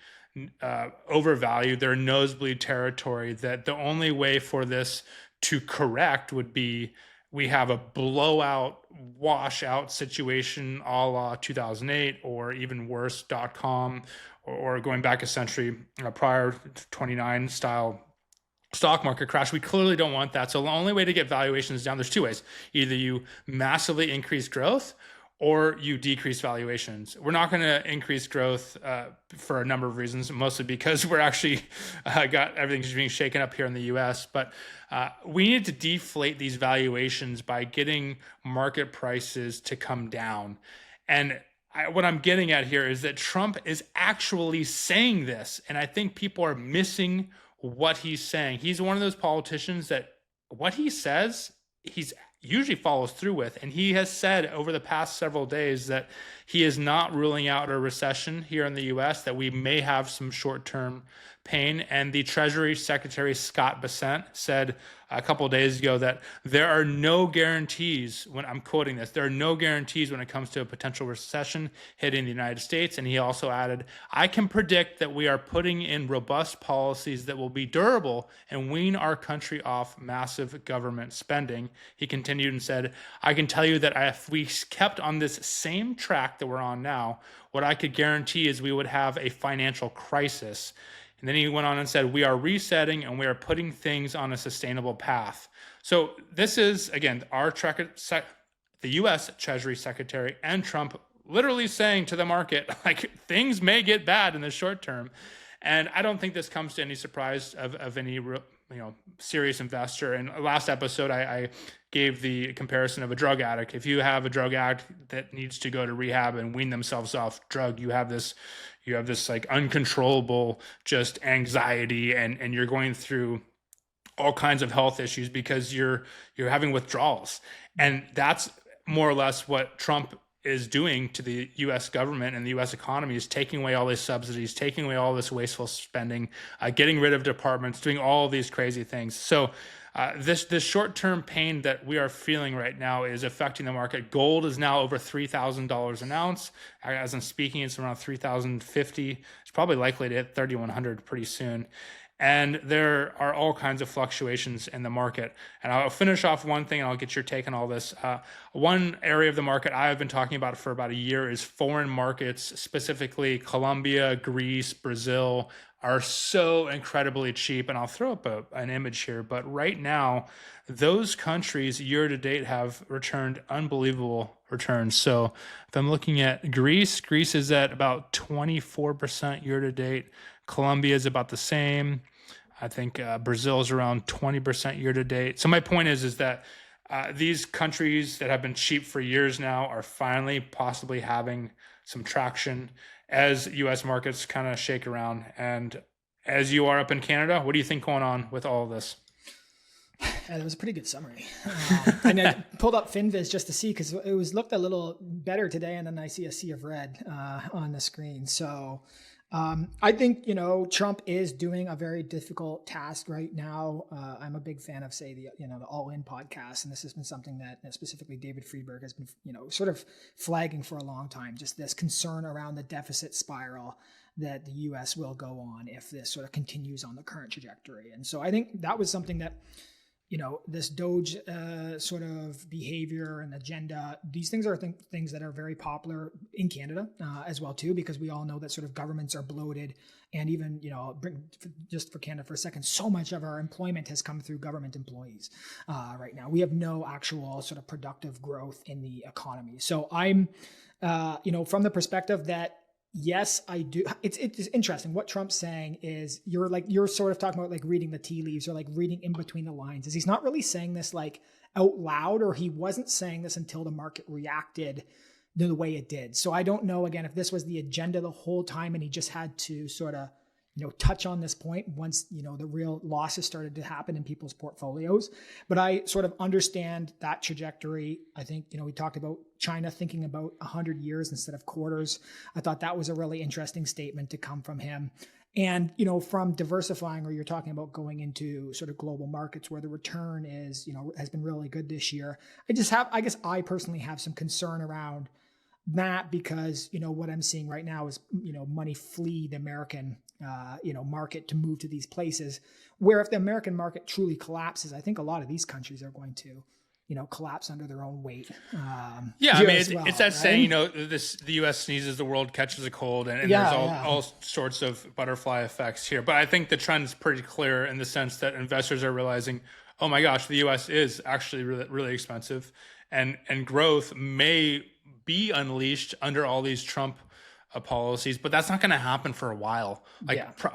Speaker 1: overvalued. They're nosebleed territory, that the only way for this to correct would be we have a blowout, washout situation a la 2008, or even worse, .com, or going back a century prior to 29 style stock market crash. We clearly don't want that. So the only way to get valuations down, there's two ways. Either you massively increase growth, or you decrease valuations. We're not going to increase growth for a number of reasons, mostly because we're actually got everything being shaken up here in the US. But we need to deflate these valuations by getting market prices to come down. And what I'm getting at here is that Trump is actually saying this. And I think people are missing what he's saying. He's one of those politicians that what he says, he's usually follows through with. And he has said over the past several days that he is not ruling out a recession here in the US, that we may have some short-term pain. And the Treasury Secretary, Scott Bessent, said a couple of days ago that there are no guarantees, when I'm quoting this, there are no guarantees when it comes to a potential recession hitting the United States. And he also added, I can predict that we are putting in robust policies that will be durable and wean our country off massive government spending. He continued and said, I can tell you that if we kept on this same track that we're on now, what I could guarantee is we would have a financial crisis. And then he went on and said, we are resetting and we are putting things on a sustainable path. So this is, again, the U.S. Treasury Secretary and Trump literally saying to the market, like, things may get bad in the short term. And I don't think this comes to any surprise of any serious investor. And last episode, I gave the comparison of a drug addict. If you have a drug addict that needs to go to rehab and wean themselves off drug, you have this like uncontrollable just anxiety, and you're going through all kinds of health issues because you're having withdrawals. And that's more or less what Trump is doing to the U.S. government and the U.S. economy, is taking away all these subsidies, taking away all this wasteful spending, getting rid of departments, doing all these crazy things. So this short-term pain that we are feeling right now is affecting the market. Gold is now over $3,000 an ounce. As I'm speaking, it's around $3,050. It's probably likely to hit $3,100 pretty soon. And there are all kinds of fluctuations in the market. And I'll finish off one thing, and I'll get your take on all this. One area of the market I've been talking about for about a year is foreign markets, specifically Colombia, Greece, Brazil, are so incredibly cheap. And I'll throw up an image here. But right now, those countries year to date have returned unbelievable returns. So if I'm looking at Greece is at about 24% year to date. Colombia is about the same. I think Brazil is around 20% year to date. So my point is that these countries that have been cheap for years now are finally possibly having some traction as U.S. markets kind of shake around. And as you are up in Canada, what do you think going on with all of this?
Speaker 2: That was a pretty good summary. And I pulled up FinViz just to see, because it looked a little better today, and then I see a sea of red on the screen. So I think, Trump is doing a very difficult task right now. I'm a big fan of, say, the All In podcast. And this has been something that specifically David Friedberg has been, sort of flagging for a long time, just this concern around the deficit spiral that the U.S. will go on if this sort of continues on the current trajectory. And so I think that was something that, this Doge sort of behavior and agenda, these things are things that are very popular in Canada as well, too, because we all know that sort of governments are bloated. And even, just for Canada for a second, so much of our employment has come through government employees right now. We have no actual sort of productive growth in the economy. So I'm, from the perspective that, yes, I do. It's interesting. What Trump's saying is you're sort of talking about like reading the tea leaves or like reading in between the lines. Is he's not really saying this like out loud, or he wasn't saying this until the market reacted the way it did. So I don't know, again, if this was the agenda the whole time and he just had to sort of, touch on this point once, the real losses started to happen in people's portfolios. But I sort of understand that trajectory. I think, we talked about China thinking about 100 years instead of quarters. I thought that was a really interesting statement to come from him. And, from diversifying, or you're talking about going into sort of global markets where the return is, has been really good this year. I guess I personally have some concern around that, because, what I'm seeing right now is, money flee the American, market to move to these places, where if the American market truly collapses, I think a lot of these countries are going to, collapse under their own weight.
Speaker 1: It's that saying, the U.S. sneezes, the world catches a cold, and there's all sorts of butterfly effects here. But I think the trend is pretty clear in the sense that investors are realizing, oh my gosh, the U.S. is actually really, really expensive, and growth may be unleashed under all these Trump policies, but that's not going to happen for a while,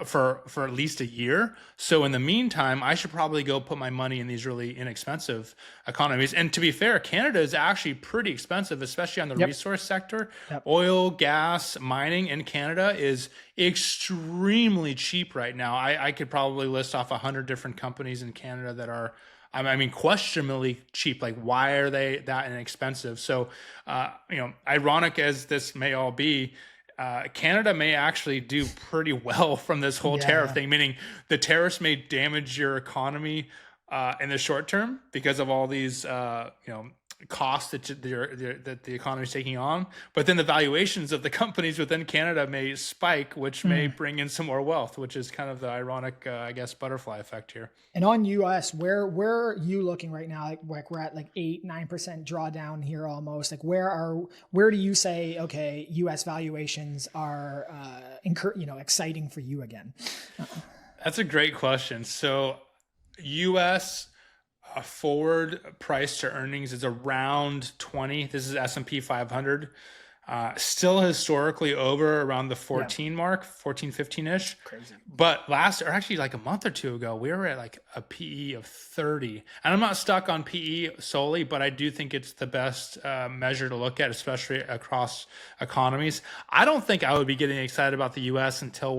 Speaker 1: for at least a year. So in the meantime, I should probably go put my money in these really inexpensive economies. And to be fair, Canada is actually pretty expensive, especially on the resource sector. Oil, gas, mining in Canada is extremely cheap right now. I could probably list off 100 different companies in Canada that are, questionably cheap. Like, why are they that inexpensive? So, ironic as this may all be, Canada may actually do pretty well from this whole tariff thing, meaning the tariffs may damage your economy in the short term because of all these, costs that the economy is taking on. But then the valuations of the companies within Canada may spike, which may bring in some more wealth, which is kind of the ironic, butterfly effect here.
Speaker 2: And on US, where are you looking right now? Like we're at like 8-9% drawdown here almost. Like where do you say, okay, US valuations are exciting for you again?
Speaker 1: That's a great question. So US forward price to earnings is around 20. This is S&P 500. Still historically over around the
Speaker 2: Yeah.
Speaker 1: 14 mark, 14, 15-ish.
Speaker 2: Crazy.
Speaker 1: But last, or actually like a month or two ago, we were at like a PE of 30. And I'm not stuck on PE solely, but I do think it's the best measure to look at, especially across economies. I don't think I would be getting excited about the US until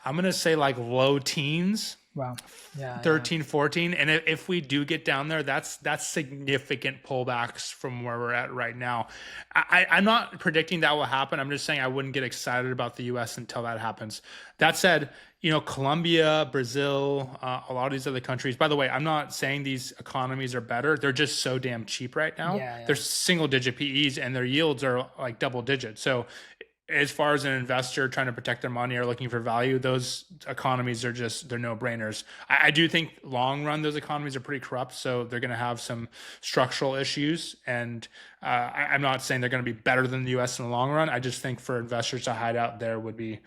Speaker 1: I'm going to say like low teens.
Speaker 2: Wow. Yeah.
Speaker 1: 13, 14. And if we do get down there, that's significant pullbacks from where we're at right now. I'm not predicting that will happen. I'm just saying I wouldn't get excited about the US until that happens. That said, Colombia, Brazil, a lot of these other countries, by the way, I'm not saying these economies are better. They're just so damn cheap right now.
Speaker 2: Yeah.
Speaker 1: They're single digit PEs and their yields are like double digit. So as far as an investor trying to protect their money or looking for value, those economies are they're no brainers. I do think long run, those economies are pretty corrupt. So they're going to have some structural issues. And I'm not saying they're going to be better than the US in the long run. I just think for investors to hide out there would be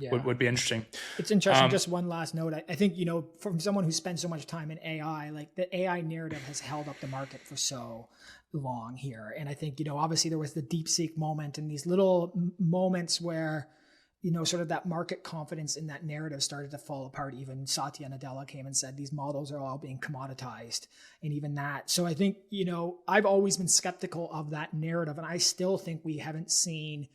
Speaker 1: interesting.
Speaker 2: It's interesting. Just one last note. I think, from someone who spends so much time in AI, like the AI narrative has held up the market for so long here. And I think, obviously there was the DeepSeek moment and these little moments where, sort of that market confidence in that narrative started to fall apart. Even Satya Nadella came and said, these models are all being commoditized, and even that. So I think, I've always been skeptical of that narrative. And I still think we haven't seen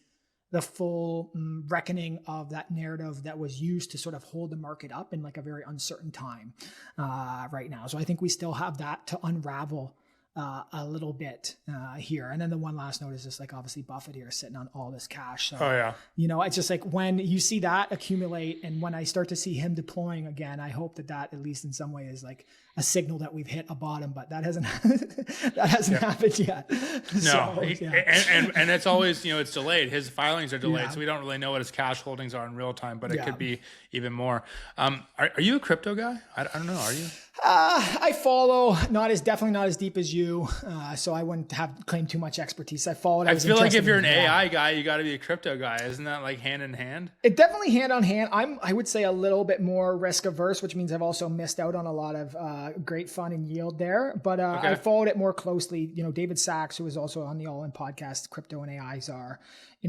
Speaker 2: the full reckoning of that narrative that was used to sort of hold the market up in like a very uncertain time right now. So I think we still have that to unravel a little bit here. And then the one last note is just like, obviously Buffett here is sitting on all this cash. So, it's just like when you see that accumulate and when I start to see him deploying again, I hope that at least in some way is like a signal that we've hit a bottom, but that hasn't happened yet.
Speaker 1: No.
Speaker 2: So,
Speaker 1: and it's always, it's delayed. His filings are delayed. So we don't really know what his cash holdings are in real time, but it could be even more. Are you a crypto guy? I don't know. Are you?
Speaker 2: I follow, definitely not as deep as you. So I wouldn't claim too much expertise. I followed.
Speaker 1: I feel like if you're an AI guy, you got to be a crypto guy. Isn't that like hand in hand?
Speaker 2: It definitely hand on hand. I would say a little bit more risk averse, which means I've also missed out on a lot of great fun and yield there. But I followed it more closely. David Sachs, who was also on the All In podcast, Crypto and AI Czar.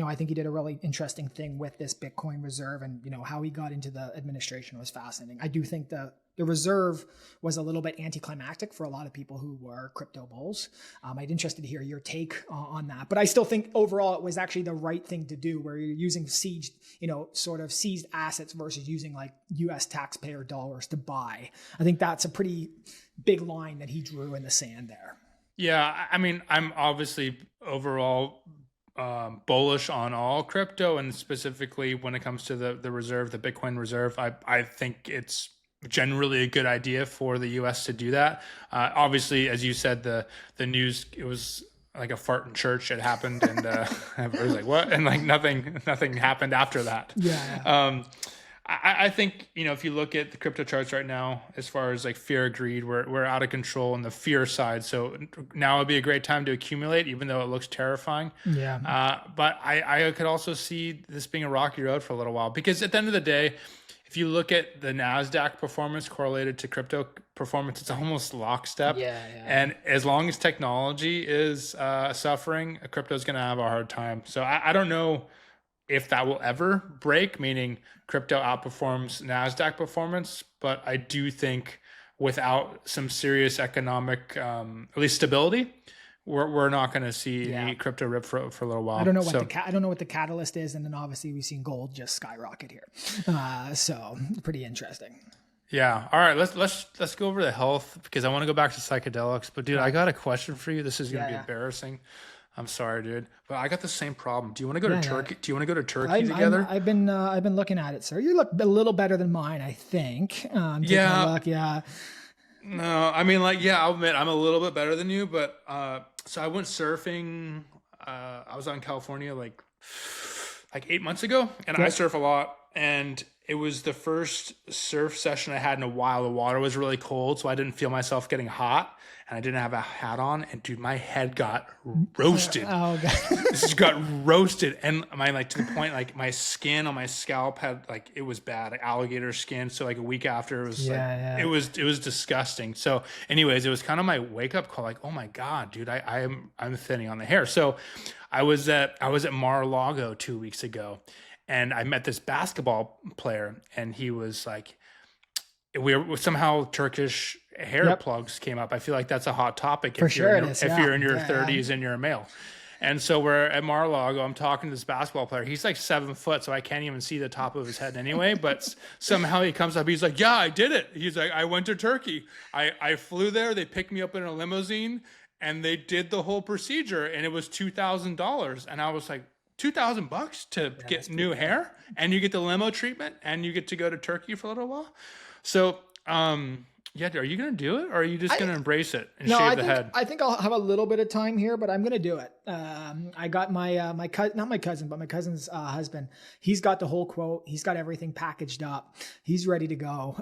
Speaker 2: I think he did a really interesting thing with this Bitcoin reserve, and how he got into the administration was fascinating. I do think the reserve was a little bit anticlimactic for a lot of people who were crypto bulls. I'd interested to hear your take on that, but I still think overall it was actually the right thing to do, where you're using seized assets versus using like US taxpayer dollars to buy. I think that's a pretty big line that he drew in the sand there.
Speaker 1: Yeah. I mean, I'm obviously overall bullish on all crypto, and specifically when it comes to the reserve, the Bitcoin reserve. I think it's generally a good idea for the US to do that. Obviously, as you said, the news, it was like a fart in church. It happened, and everybody was like, what? And like nothing happened after that.
Speaker 2: Yeah.
Speaker 1: I think, if you look at the crypto charts right now, as far as like fear, greed, we're out of control on the fear side. So now would be a great time to accumulate, even though it looks terrifying.
Speaker 2: Yeah.
Speaker 1: But I could also see this being a rocky road for a little while, because at the end of the day, if you look at the NASDAQ performance correlated to crypto performance, it's almost lockstep.
Speaker 2: Yeah.
Speaker 1: And as long as technology is suffering, crypto is going to have a hard time. So I don't know if that will ever break, meaning crypto outperforms NASDAQ performance. But I do think without some serious economic, at least stability, we're not going to see any crypto rip for a little while.
Speaker 2: I don't know what the catalyst is, and then obviously we've seen gold just skyrocket here. So pretty interesting.
Speaker 1: Yeah. All right. Let's go over the health, because I want to go back to psychedelics. But dude, I got a question for you. This is going to be embarrassing. I'm sorry, dude, but I got the same problem. Do you want to go to Turkey? Do you want to go to Turkey together?
Speaker 2: I've been looking at it, sir. You look a little better than mine, I think.
Speaker 1: Yeah. No, I mean, I'll admit I'm a little bit better than you, but so I went surfing. I was out in California like 8 months ago, and I surf a lot, and it was the first surf session I had in a while. The water was really cold, so I didn't feel myself getting hot, and I didn't have a hat on. And dude, my head got roasted.
Speaker 2: Oh god.
Speaker 1: This just got roasted, and my like to the point like my skin on my scalp had like it was bad, like alligator skin. So like a week after, it was it was disgusting. So, anyways, it was kind of my wake up call. Like, oh my god, dude, I'm thinning on the hair. So, I was at Mar-a-Lago 2 weeks ago, and I met this basketball player, and he was like, we were somehow Turkish hair plugs came up. I feel like that's a hot topic if you're in your 30s and you're a male. And so we're at Mar-a-Lago. I'm talking to this basketball player. He's like 7 foot, so I can't even see the top of his head anyway. But somehow he comes up. He's like, "Yeah, I did it." He's like, "I went to Turkey. I flew there. They picked me up in a limousine, and they did the whole procedure, and it was $2,000." And I was like, $2,000 to get new hair, and you get the limo treatment, and you get to go to Turkey for a little while. So, yeah, are you going to do it, or are you just going to embrace it and shave the head?
Speaker 2: I think I'll have a little bit of time here, but I'm going to do it. I got my cousin, not my cousin, but my cousin's husband. He's got the whole quote. He's got everything packaged up. He's ready to go.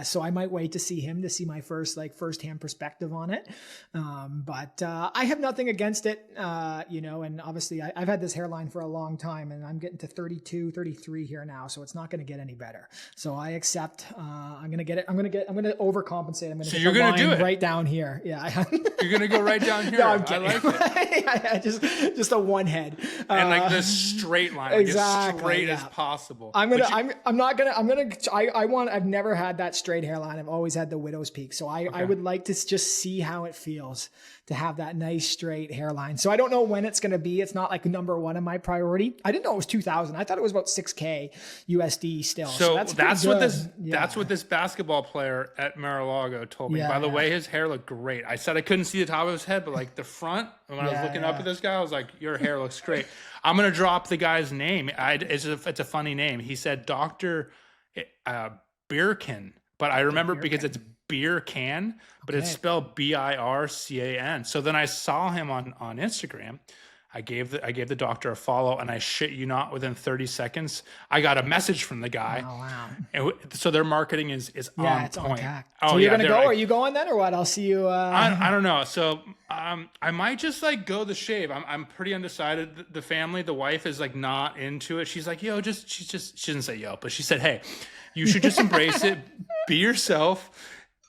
Speaker 2: So I might wait to see him to see my firsthand perspective on it. But I have nothing against it, and obviously I've had this hairline for a long time, and I'm getting to 32, 33 here now. So it's not going to get any better. So I accept, I'm going to get it. I'm going to overcompensate. I'm going to get the line right down here. Yeah.
Speaker 1: You're going to go right down here.
Speaker 2: No, I'm kidding.
Speaker 1: I like it.
Speaker 2: just a one head.
Speaker 1: And like this straight line, like as straight as possible.
Speaker 2: I've never had that straight hairline. I've always had the widow's peak. So I would like to just see how it feels to have that nice straight hairline. So I don't know when it's going to be. It's not like number one on my priority. I didn't know it was 2,000. I thought it was about 6K USD still. So that's
Speaker 1: what this basketball player at Mar-a-Lago told me. By the way, his hair looked great. I said I couldn't see the top of his head, but like the front, when I was looking up at this guy, I was like, your hair looks great. I'm going to drop the guy's name. It's a funny name. He said Dr. Birkin, but I remember because it's beer can, but it's spelled BIRCAN. So then I saw him on Instagram. I gave the doctor a follow, and I shit you not, within 30 seconds, I got a message from the guy.
Speaker 2: Oh, wow.
Speaker 1: And so their marketing is on point.
Speaker 2: So you're going to go? Are you going then, or what? I'll see you.
Speaker 1: I don't know. So I might just like go the shave. I'm pretty undecided. The family, the wife is like not into it. She's like, she didn't say yo, but she said, hey, you should just embrace it, be yourself,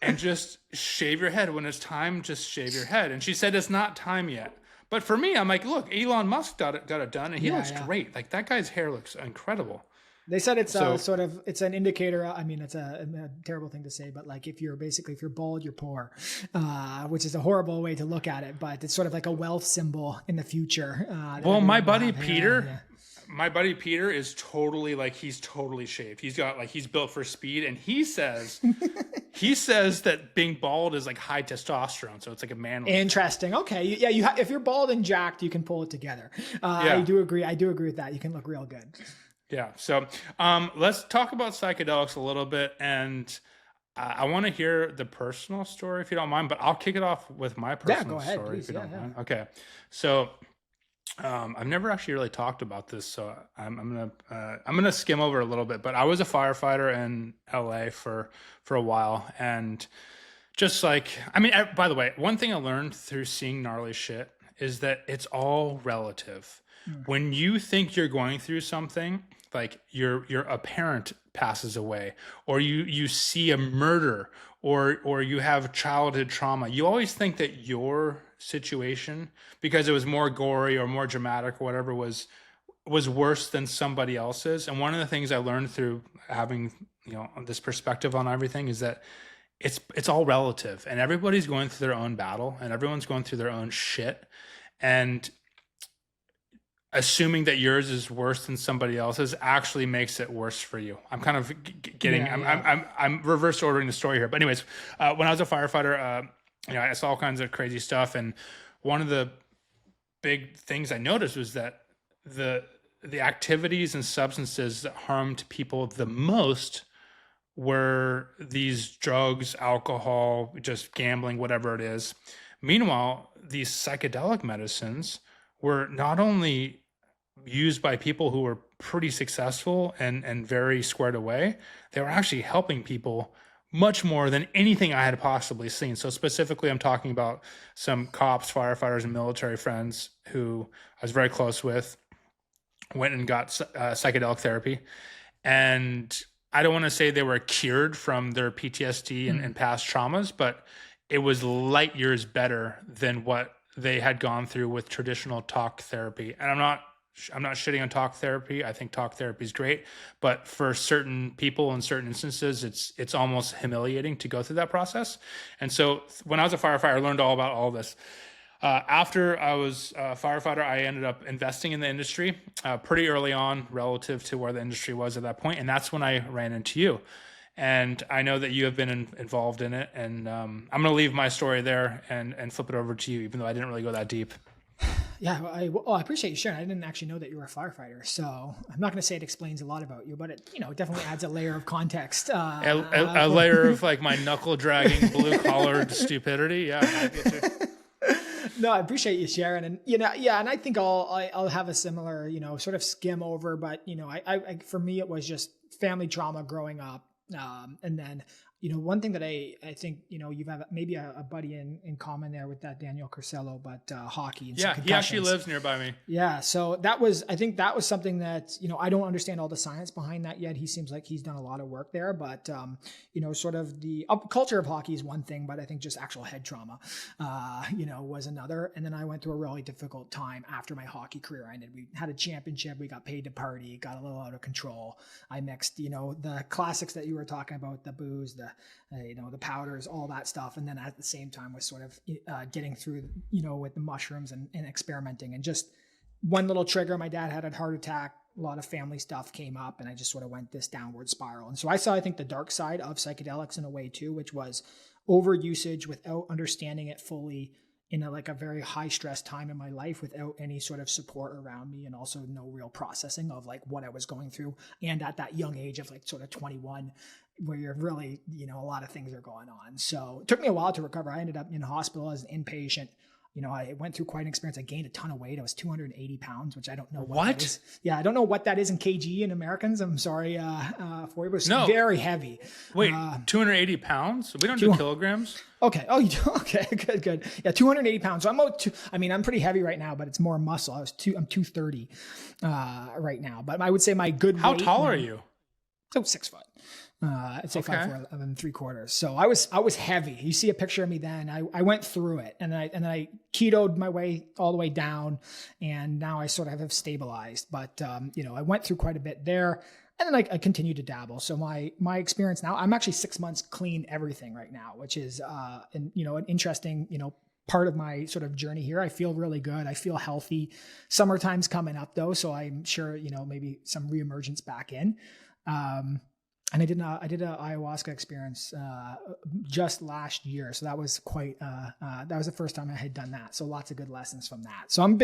Speaker 1: and just shave your head. When it's time, just shave your head. And she said it's not time yet. But for me, I'm like, look, Elon Musk got it done, and he looks great. Like that guy's hair looks incredible.
Speaker 2: They said it's it's an indicator. I mean, it's a terrible thing to say, but like if you're bald, you're poor, which is a horrible way to look at it. But it's sort of like a wealth symbol in the future.
Speaker 1: Well, my buddy Peter is totally he's totally shaved. He's built for speed, and he says that being bald is like high testosterone, so it's like a manly.
Speaker 2: Interesting. Okay, yeah, if you're bald and jacked, you can pull it together. I do agree with that. You can look real good.
Speaker 1: Yeah. So let's talk about psychedelics a little bit, and I want to hear the personal story if you don't mind, but I'll kick it off with my personal story if you don't mind. Okay. So I've never actually really talked about this, so I'm gonna skim over a little bit. But I was a firefighter in LA for a while, and just by the way, one thing I learned through seeing gnarly shit is that it's all relative. When you think you're going through something, like a parent passes away, or you see a murder, or you have childhood trauma, you always think that your situation, because it was more gory or more dramatic or whatever, was worse than somebody else's. And one of the things I learned through having this perspective on everything is that it's all relative, and everybody's going through their own battle, and everyone's going through their own shit, and assuming that yours is worse than somebody else's actually makes it worse for you. I'm kind of I'm reverse ordering the story here. But anyways, when I was a firefighter, I saw all kinds of crazy stuff. And one of the big things I noticed was that the activities and substances that harmed people the most were these drugs, alcohol, just gambling, whatever it is. Meanwhile, these psychedelic medicines were not only used by people who were pretty successful and very squared away. They were actually helping people much more than anything I had possibly seen. So specifically, I'm talking about some cops, firefighters, and military friends who I was very close with, went and got psychedelic therapy. And I don't want to say they were cured from their PTSD and past traumas, but it was light years better than what they had gone through with traditional talk therapy. And I'm not shitting on talk therapy. I think talk therapy is great, but for certain people in certain instances, it's almost humiliating to go through that process. And so when I was a firefighter, I learned all about all this. After I was a firefighter, I ended up investing in the industry pretty early on relative to where the industry was at that point. And that's when I ran into you. And I know that you have been involved in it. And I'm going to leave my story there and flip it over to you, even though I didn't really go that deep.
Speaker 2: Yeah, I appreciate you sharing. I didn't actually know that you were a firefighter, so I'm not going to say it explains a lot about you, but it definitely adds a layer of context.
Speaker 1: A layer of like my knuckle dragging blue collared stupidity. Yeah, I get you.
Speaker 2: No, I appreciate you sharing, and and I think I'll have a similar sort of skim over, but I for me it was just family trauma growing up, and then. One thing that I think, you've have maybe a buddy in common there with that Daniel Carcello, but hockey. And
Speaker 1: yeah, he actually lives nearby me.
Speaker 2: Yeah. So I think that was something that, I don't understand all the science behind that yet. He seems like he's done a lot of work there, but, sort of the culture of hockey is one thing, but I think just actual head trauma, was another. And then I went through a really difficult time after my hockey career ended. We had a championship. We got paid to party, got a little out of control. I mixed, the classics that you were talking about, the booze, the powders, all that stuff. And then at the same time was sort of getting through, with the mushrooms and experimenting, and just one little trigger. My dad had a heart attack. A lot of family stuff came up, and I just sort of went this downward spiral. And so I saw, I think, the dark side of psychedelics in a way too, which was overusage without understanding it fully in a very high stress time in my life, without any sort of support around me, and also no real processing of like what I was going through. And at that young age of like sort of 21, where you're really, a lot of things are going on. So it took me a while to recover. I ended up in hospital as an inpatient. I went through quite an experience. I gained a ton of weight. I was 280 pounds, which I don't know what that is. Yeah, I don't know what that is in kg in Americans. I'm sorry for you, but it's very heavy.
Speaker 1: Wait, 280 pounds? We don't do kilograms?
Speaker 2: Okay. Oh, you do? Okay, good. Yeah, 280 pounds. So I'm pretty heavy right now, but it's more muscle. I'm 230 right now. But I would say my good weight.
Speaker 1: How tall are you?
Speaker 2: So 6 foot. I'd say 5'4", 11 3/4. So I was heavy. You see a picture of me then. I went through it, and I ketoed my way all the way down, and now I sort of have stabilized. But I went through quite a bit there, and then I continue to dabble. So my experience now, I'm actually 6 months clean everything right now, which is an interesting part of my sort of journey here. I feel really good. I feel healthy. Summertime's coming up though, so I'm sure maybe some reemergence back in. And I did a ayahuasca experience just last year, so that was quite. That was the first time I had done that. So lots of good lessons from that. So I'm a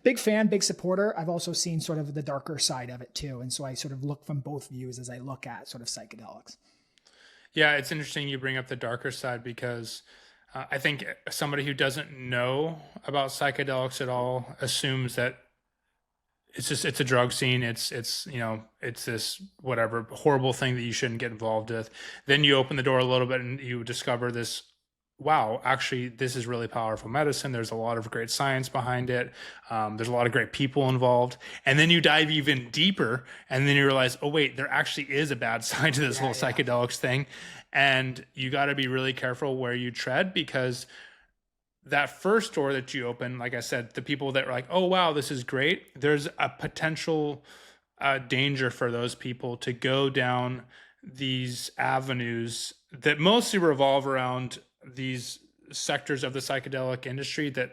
Speaker 2: big fan, big supporter. I've also seen sort of the darker side of it too, and so I sort of look from both views as I look at sort of psychedelics.
Speaker 1: Yeah, it's interesting you bring up the darker side, because I think somebody who doesn't know about psychedelics at all assumes that it's a drug scene. It's this whatever horrible thing that you shouldn't get involved with. Then you open the door a little bit and you discover this, wow, actually this is really powerful medicine. There's a lot of great science behind it. There's a lot of great people involved. And then you dive even deeper, and then you realize, oh wait, there actually is a bad side to this whole psychedelics thing. And you got to be really careful where you tread, because that first door that you open, like I said, the people that are like, oh, wow, this is great. There's a potential danger for those people to go down these avenues that mostly revolve around these sectors of the psychedelic industry that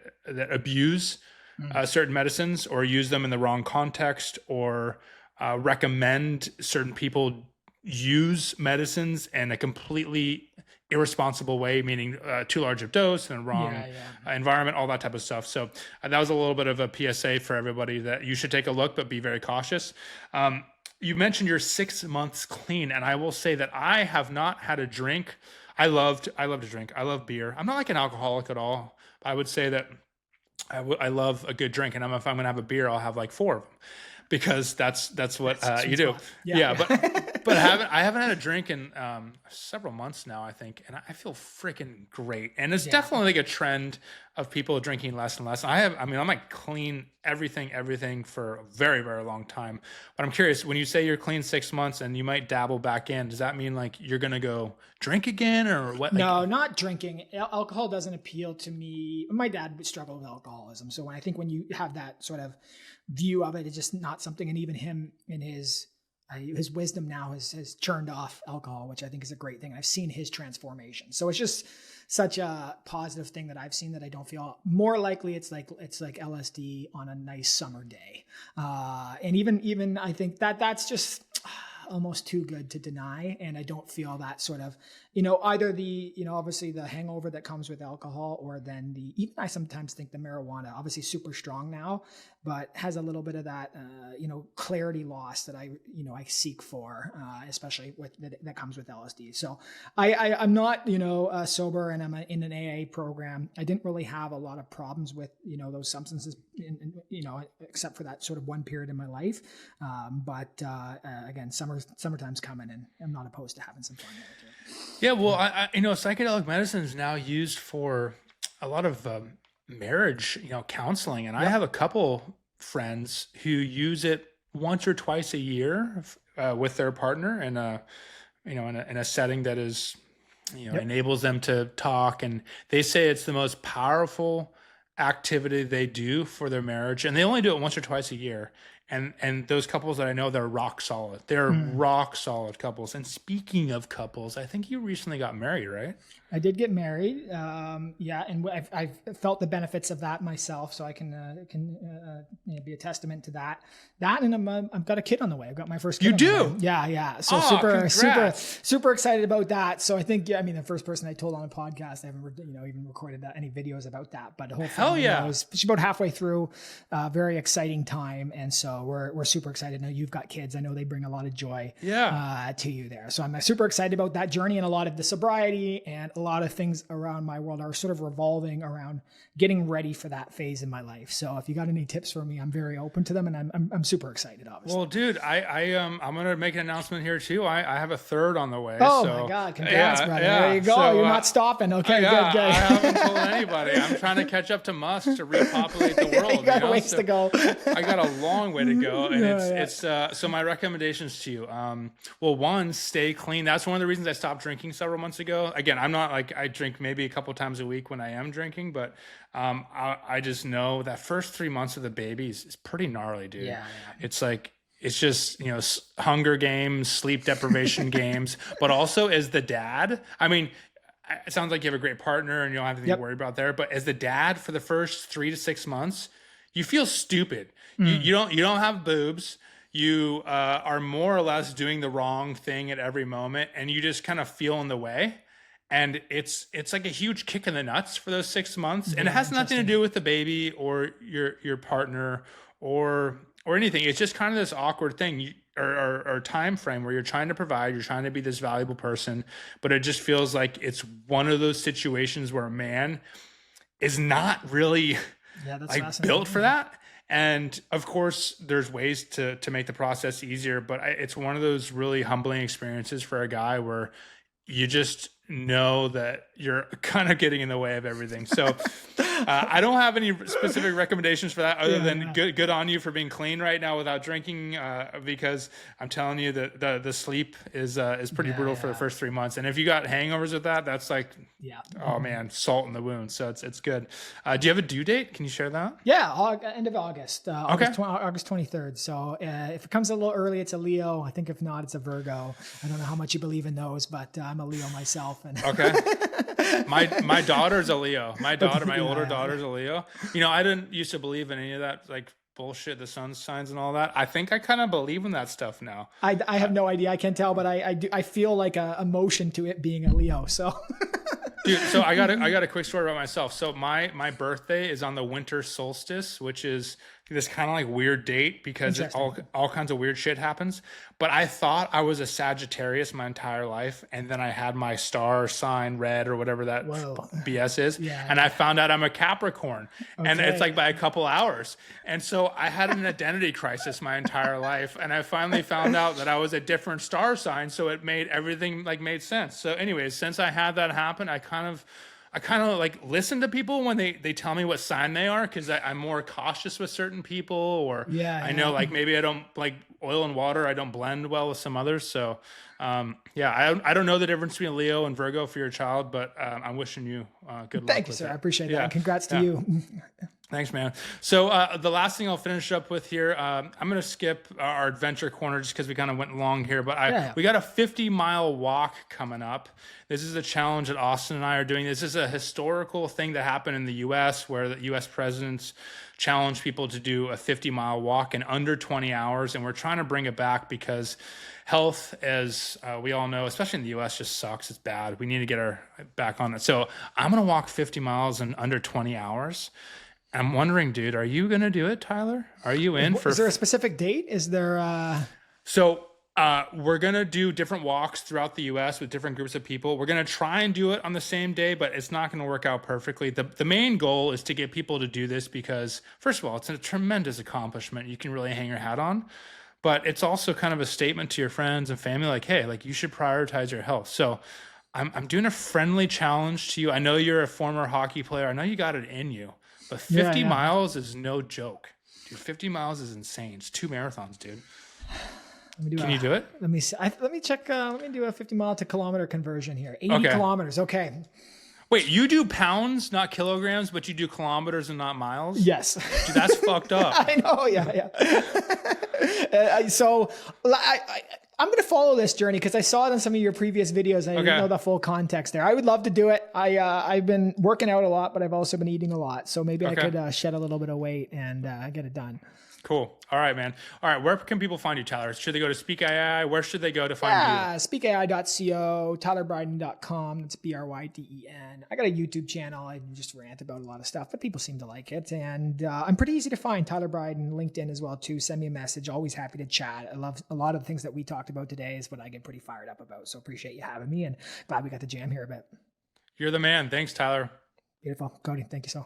Speaker 1: abuse certain medicines, or use them in the wrong context, or recommend certain people use medicines in a completely irresponsible way, meaning too large of dose and wrong environment, all that type of stuff. So that was a little bit of a PSA for everybody, that you should take a look, but be very cautious. You mentioned you're 6 months clean, and I will say that I have not had a drink. I love to drink. I love beer. I'm not like an alcoholic at all. I would say that I love a good drink, and if I'm gonna have a beer, I'll have like 4 of them, because that's what you do.
Speaker 2: spot.
Speaker 1: Yeah, but I haven't had a drink in several months now, I think, and I feel freaking great. And it's definitely like a trend of people drinking less and less. I mean, I'm like clean everything for a very, very long time. But I'm curious, when you say you're clean 6 months and you might dabble back in, does that mean like you're gonna go drink again, or what?
Speaker 2: No, not drinking. Alcohol doesn't appeal to me. My dad would struggle with alcoholism. So when you have that sort of view of it, it's just not something. And even him in his wisdom now has churned off alcohol, which I think is a great thing. I've seen his transformation. So it's just such a positive thing that I've seen, that I don't feel. More likely it's like LSD on a nice summer day. And even I think that's just almost too good to deny. And I don't feel that sort of, either the, obviously the hangover that comes with alcohol, or then even I sometimes think the marijuana, obviously super strong now, but has a little bit of that, clarity loss that I seek for, especially that comes with LSD. So I'm not, sober, and I'm in an AA program. I didn't really have a lot of problems with, those substances, except for that sort of one period in my life. But again, summertime's coming, and I'm not opposed to having some fun there too.
Speaker 1: Yeah, well, psychedelic medicine is now used for a lot of marriage, counseling, and I have a couple friends who use it once or twice a year with their partner in a setting that is, enables them to talk, and they say it's the most powerful activity they do for their marriage, and they only do it once or twice a year. And those couples that I know, they're rock solid. They're rock solid couples. And speaking of couples, I think you recently got married, right?
Speaker 2: I did get married. And I've felt the benefits of that myself, so I can be a testament to that. And I've got a kid on the way. I've got my first kid.
Speaker 1: You do?
Speaker 2: Yeah. So super excited about that. So I think, the first person I told on a podcast, I haven't even recorded any videos about that, but the whole family knows. She's about halfway through. Very exciting time, and so we're super excited. Now you've got kids. I know they bring a lot of joy to you there. So I'm super excited about that journey, and a lot of the sobriety and a lot of things around my world are sort of revolving around getting ready for that phase in my life. So if you got any tips for me, I'm very open to them, and I'm super excited, obviously.
Speaker 1: Well, dude, I'm going to make an announcement here too. I have a third on the way.
Speaker 2: Oh my God. Congrats, brother. There you go.
Speaker 1: So,
Speaker 2: you're not stopping. Okay, good.
Speaker 1: I haven't told anybody. I'm trying to catch up to Musk to repopulate the world.
Speaker 2: You got a ways to go.
Speaker 1: I got a long way to go. And so my recommendations to you, well, one, stay clean. That's one of the reasons I stopped drinking several months ago. Again, I'm not like, I drink maybe a couple times a week when I am drinking, but I just know that first 3 months of the baby is pretty gnarly, dude.
Speaker 2: Yeah.
Speaker 1: It's like, it's just, Hunger Games, sleep deprivation games, but also as the dad, I mean, it sounds like you have a great partner and you don't have anything to worry about there, but as the dad for the first 3 to 6 months, you feel stupid. You don't have boobs. You are more or less doing the wrong thing at every moment, and you just kind of feel in the way. And it's like a huge kick in the nuts for those 6 months. And it has nothing to do with the baby or your partner or anything. It's just kind of this awkward thing or time frame where you're trying to provide, you're trying to be this valuable person, but it just feels like it's one of those situations where a man is not really like built for that. And of course, there's ways to make the process easier, but it's one of those really humbling experiences for a guy where you just know that you're kind of getting in the way of everything. So I don't have any specific recommendations for that other than good on you for being clean right now without drinking, because I'm telling you that the sleep is pretty brutal for the first 3 months. And if you got hangovers with that, that's like, oh man, salt in the wound. So it's good. Do you have a due date? Can you share that?
Speaker 2: Yeah, end of August. August 23rd. So if it comes a little early, it's a Leo. I think if not, it's a Virgo. I don't know how much you believe in those, but I'm a Leo myself. And
Speaker 1: okay. My daughter's a Leo. My older daughter's a Leo. I didn't used to believe in any of that like bullshit, the sun signs and all that. I think I kind of believe in that stuff now.
Speaker 2: I have no idea. I can't tell, but I feel like a emotion to it being a Leo. So
Speaker 1: dude, so I got a quick story about myself. So my birthday is on the winter solstice, which is this kind of like weird date because all kinds of weird shit happens. But I thought I was a Sagittarius my entire life, and then I had my star sign red or whatever that BS is, and I found out I'm a Capricorn, and it's like by a couple hours. And so I had an identity crisis my entire life, and I finally found out that I was a different star sign, so it made everything like made sense. So anyways, since I had that happen, I kind of like listen to people when they tell me what sign they are, because I'm more cautious with certain people, or I know like maybe I don't like oil and water. I don't blend well with some others. So I don't know the difference between Leo and Virgo for your child, but I'm wishing you good luck.
Speaker 2: Thank you, sir. I appreciate that. And congrats to you.
Speaker 1: Thanks, man. So the last thing I'll finish up with here, I'm going to skip our adventure corner just because we kind of went long here, but we got a 50-mile walk coming up. This is a challenge that Austin and I are doing. This is a historical thing that happened in the U.S. where the U.S. presidents challenged people to do a 50-mile walk in under 20 hours, and we're trying to bring it back because health, as we all know, especially in the U.S., just sucks. It's bad. We need to get our back on it. So I'm going to walk 50 miles in under 20 hours. I'm wondering, dude, are you going to do it, Tyler? Are you in for...
Speaker 2: Is there a specific date? Is there...
Speaker 1: So we're going to do different walks throughout the U.S. with different groups of people. We're going to try and do it on the same day, but it's not going to work out perfectly. The main goal is to get people to do this because, first of all, it's a tremendous accomplishment you can really hang your hat on. But it's also kind of a statement to your friends and family, like, hey, like you should prioritize your health. So I'm doing a friendly challenge to you. I know you're a former hockey player. I know you got it in you. But 50 miles is no joke. Dude, 50 miles is insane. It's 2 marathons, dude. Can you do it?
Speaker 2: Let me see. Let me check. Let me do a 50-mile to kilometer conversion here. 80 kilometers. Okay.
Speaker 1: Wait, you do pounds, not kilograms, but you do kilometers and not miles?
Speaker 2: Yes.
Speaker 1: Dude, that's fucked up.
Speaker 2: I know. Yeah. So I'm going to follow this journey because I saw it in some of your previous videos. And I didn't know the full context there. I would love to do it. I've been working out a lot, but I've also been eating a lot. So maybe I could shed a little bit of weight and get it done.
Speaker 1: Cool. All right, man. All right. Where can people find you, Tyler? Should they go to Speak AI? Where should they go to find you?
Speaker 2: Speakai.co, tylerbryden.com. That's Bryden. I got a YouTube channel. I just rant about a lot of stuff, but people seem to like it. And I'm pretty easy to find. Tyler Bryden, LinkedIn as well, too. Send me a message. Always happy to chat. I love a lot of the things that we talked about today is what I get pretty fired up about. So appreciate you having me and glad we got to jam here a bit.
Speaker 1: You're the man. Thanks, Tyler.
Speaker 2: Beautiful. Cody, thank you so